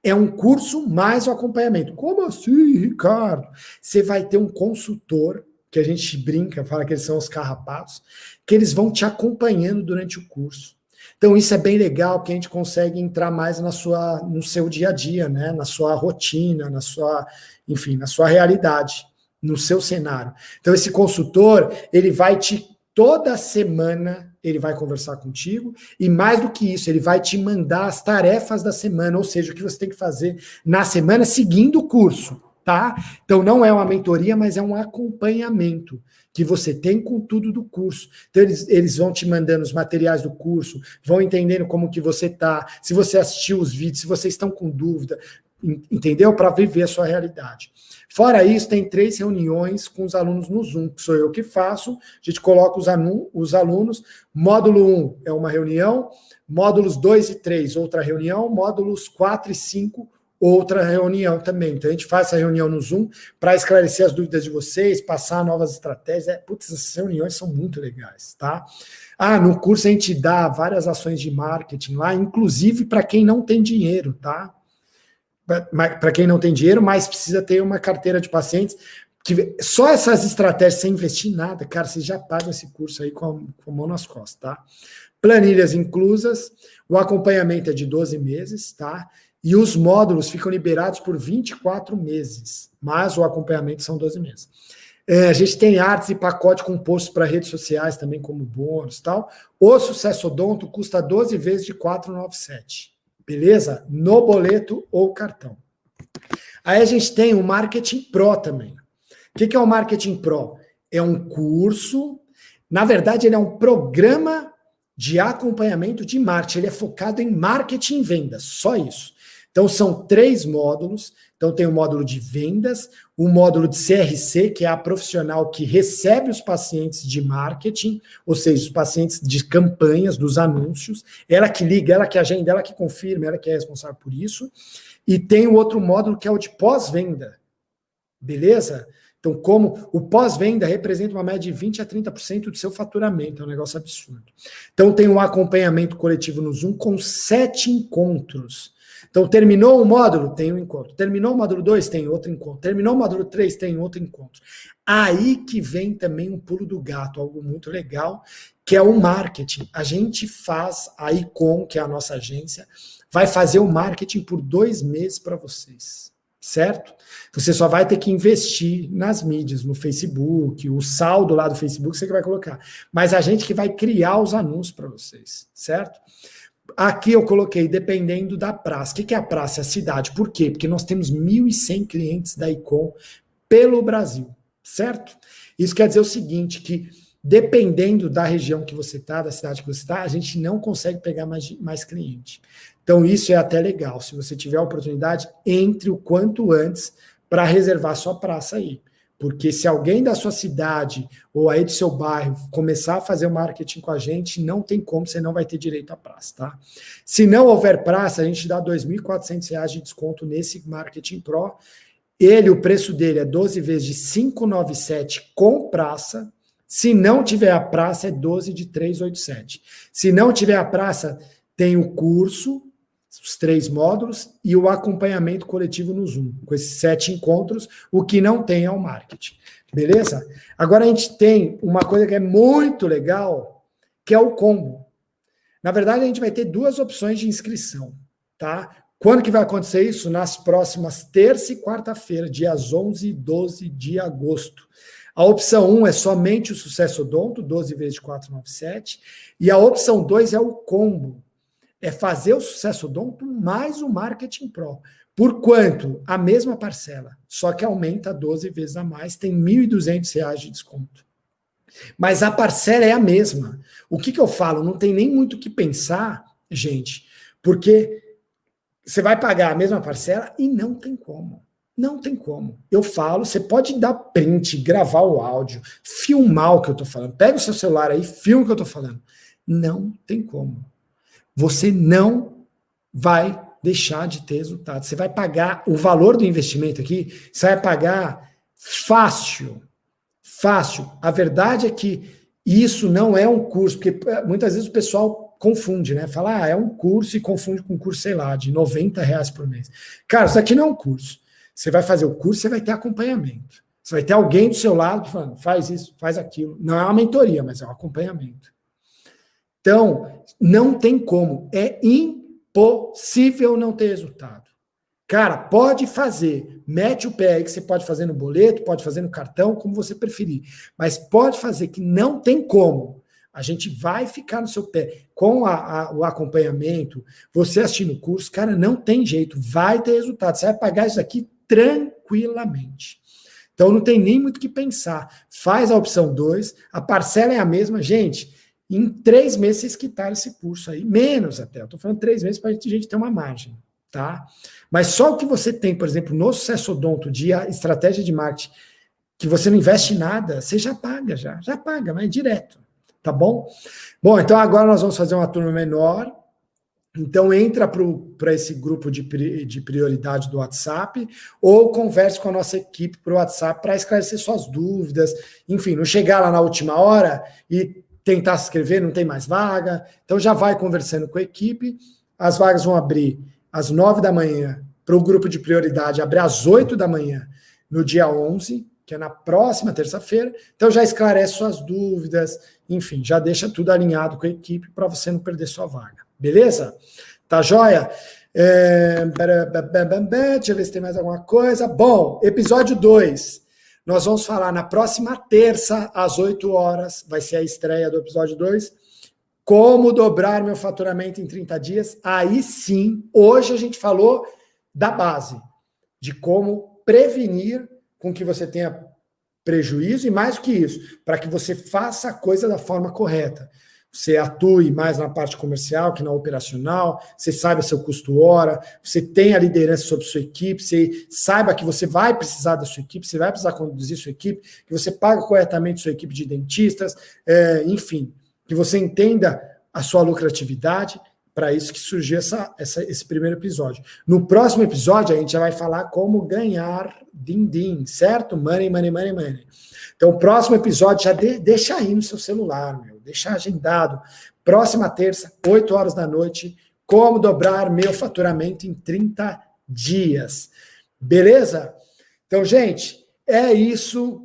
É um curso mais o acompanhamento. Como assim, Ricardo? Você vai ter um consultor, que a gente brinca, fala que eles são os carrapatos, que eles vão te acompanhando durante o curso. Então isso é bem legal, porque a gente consegue entrar mais no seu dia a dia, né? Na sua rotina, na sua realidade, no seu cenário. Então, esse consultor, ele vai toda semana, ele vai conversar contigo, e mais do que isso, ele vai te mandar as tarefas da semana, ou seja, o que você tem que fazer na semana seguindo o curso, tá? Então, não é uma mentoria, mas é um acompanhamento que você tem com tudo do curso. Então, eles vão te mandando os materiais do curso, vão entendendo como que você tá, se você assistiu os vídeos, se vocês estão com dúvida, entendeu? Para viver a sua realidade. Fora isso, tem 3 reuniões com os alunos no Zoom, que sou eu que faço, a gente coloca os alunos, módulo 1 é uma reunião, módulos 2 e 3, outra reunião, módulos 4 e 5, outra reunião também. Então, a gente faz essa reunião no Zoom para esclarecer as dúvidas de vocês, passar novas estratégias. Putz, essas reuniões são muito legais, tá? No curso a gente dá várias ações de marketing lá, inclusive para quem não tem dinheiro, tá? Para quem não tem dinheiro, mas precisa ter uma carteira de pacientes, que só essas estratégias sem investir em nada, cara, você já paga esse curso aí com a mão nas costas, tá? Planilhas inclusas, o acompanhamento é de 12 meses, tá? E os módulos ficam liberados por 24 meses, mas o acompanhamento são 12 meses. A gente tem artes e pacote compostos para redes sociais também como bônus e tal. O Sucesso Odonto custa 12 vezes de 497. Beleza? No boleto ou cartão. Aí a gente tem o Marketing Pro também. O que é o Marketing Pro? É um curso, na verdade ele é um programa de acompanhamento de marketing, ele é focado em marketing e vendas, só isso. Então são 3 módulos, então tem o módulo de vendas, o módulo de CRC, que é a profissional que recebe os pacientes de marketing, ou seja, os pacientes de campanhas, dos anúncios, ela que liga, ela que agenda, ela que confirma, ela que é responsável por isso, e tem o outro módulo que é o de pós-venda, beleza? Então, como o pós-venda representa uma média de 20% a 30% do seu faturamento, é um negócio absurdo. Então, tem um acompanhamento coletivo no Zoom com 7 encontros. Então, terminou o módulo, tem um encontro. Terminou o módulo 2, tem outro encontro. Terminou o módulo 3, tem outro encontro. Aí que vem também um pulo do gato, algo muito legal, que é o marketing. A gente faz, a Icon, que é a nossa agência, vai fazer o marketing por 2 meses para vocês, certo? Você só vai ter que investir nas mídias, no Facebook, o saldo lá do Facebook você que vai colocar. Mas a gente que vai criar os anúncios para vocês, certo? Aqui eu coloquei, dependendo da praça. O que é a praça? É a cidade. Por quê? Porque nós temos 1.100 clientes da Icon pelo Brasil, certo? Isso quer dizer o seguinte, que dependendo da região que você está, da cidade que você está, a gente não consegue pegar mais cliente. Então isso é até legal. Se você tiver a oportunidade, entre o quanto antes para reservar sua praça aí. Porque se alguém da sua cidade ou aí do seu bairro começar a fazer o marketing com a gente, não tem como, você não vai ter direito à praça, tá? Se não houver praça, a gente dá R$ 2.400 de desconto nesse Marketing Pro. O preço dele é 12 vezes de 597 com praça. Se não tiver a praça, é 12 de 387. Se não tiver a praça, tem o curso, os 3 módulos e o acompanhamento coletivo no Zoom, com esses 7 encontros, o que não tem é o marketing. Beleza? Agora a gente tem uma coisa que é muito legal, que é o combo. Na verdade, a gente vai ter 2 opções de inscrição, tá? Quando que vai acontecer isso? Nas próximas terça e quarta-feira, dias 11 e 12 de agosto. A opção 1 é somente o Sucesso Odonto, 12 vezes de 497, e a opção 2 é o combo. É fazer o Sucesso Odonto mais o Marketing Pro. Por quanto? A mesma parcela, só que aumenta 12 vezes a mais, tem R$ 1.200 de desconto. Mas a parcela é a mesma. O que eu falo? Não tem nem muito o que pensar, gente, porque você vai pagar a mesma parcela e não tem como. Não tem como. Eu falo, você pode dar print, gravar o áudio, filmar o que eu estou falando. Pega o seu celular aí, filma o que eu estou falando. Não tem como. Você não vai deixar de ter resultado. Você vai pagar o valor do investimento aqui, você vai pagar fácil. Fácil. A verdade é que isso não é um curso, porque muitas vezes o pessoal confunde, né? Fala, é um curso e confunde com um curso, sei lá, de R$ 90 por mês. Cara, isso aqui não é um curso. Você vai fazer o curso, você vai ter acompanhamento. Você vai ter alguém do seu lado falando, faz isso, faz aquilo. Não é uma mentoria, mas é um acompanhamento. Então, não tem como. É impossível não ter resultado. Cara, pode fazer, mete o pé aí que você pode fazer no boleto, pode fazer no cartão, como você preferir, mas pode fazer que não tem como. A gente vai ficar no seu pé com o acompanhamento, você assistindo o curso, cara, não tem jeito, vai ter resultado, você vai pagar isso aqui tranquilamente. Então não tem nem muito o que pensar. Faz a opção 2, a parcela é a mesma, gente. Em 3 meses vocês quitaram esse curso aí, menos até. Eu estou falando 3 meses para a gente ter uma margem, tá? Mas só o que você tem, por exemplo, no Sucesso Odonto de estratégia de marketing, que você não investe em nada, você já paga, já paga, mas é direto, tá bom? Bom, então agora nós vamos fazer uma turma menor. Então entra para esse grupo de prioridade do WhatsApp ou converse com a nossa equipe para o WhatsApp para esclarecer suas dúvidas. Enfim, não chegar lá na última hora e tentar se inscrever, não tem mais vaga. Então já vai conversando com a equipe. As vagas vão abrir às 9 da manhã para o grupo de prioridade, abrir às 8 da manhã no dia 11, que é na próxima terça-feira. Então já esclarece suas dúvidas, enfim, já deixa tudo alinhado com a equipe para você não perder sua vaga. Beleza? Tá joia? Deixa eu ver se tem mais alguma coisa. Bom, episódio 2. Nós vamos falar na próxima terça, às 8 horas, vai ser a estreia do episódio 2. Como dobrar meu faturamento em 30 dias. Aí sim, hoje a gente falou da base, de como prevenir com que você tenha prejuízo e mais do que isso, para que você faça a coisa da forma correta. Você atue mais na parte comercial que na operacional, você saiba seu custo hora, você tenha liderança sobre sua equipe, você saiba que você vai precisar da sua equipe, você vai precisar conduzir sua equipe, que você paga corretamente sua equipe de dentistas, enfim, que você entenda a sua lucratividade. Para isso que surgiu esse primeiro episódio. No próximo episódio, a gente já vai falar como ganhar din-din, certo? Money, money, money, money. Então, o próximo episódio já deixa aí no seu celular, deixa agendado. Próxima terça, 8 horas da noite, como dobrar meu faturamento em 30 dias. Beleza? Então, gente, é isso.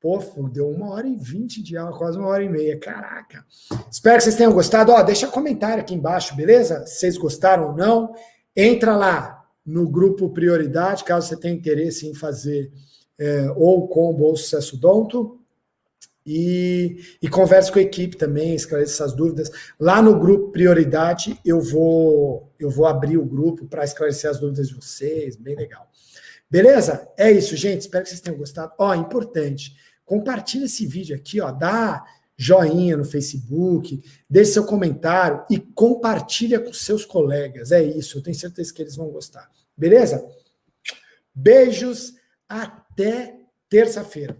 Pô, deu 1h20 de aula, quase 1h30. Caraca. Espero que vocês tenham gostado. Ó, deixa comentário aqui embaixo, beleza? Se vocês gostaram ou não. Entra lá no grupo Prioridade, caso você tenha interesse em fazer ou combo ou Sucesso Odonto. E converse com a equipe também, esclareça essas dúvidas. Lá no grupo Prioridade, eu vou abrir o grupo para esclarecer as dúvidas de vocês. Bem legal. Beleza? É isso, gente. Espero que vocês tenham gostado. Ó, importante. Compartilha esse vídeo aqui, ó, dá joinha no Facebook, deixe seu comentário e compartilha com seus colegas. É isso, eu tenho certeza que eles vão gostar. Beleza? Beijos, até terça-feira.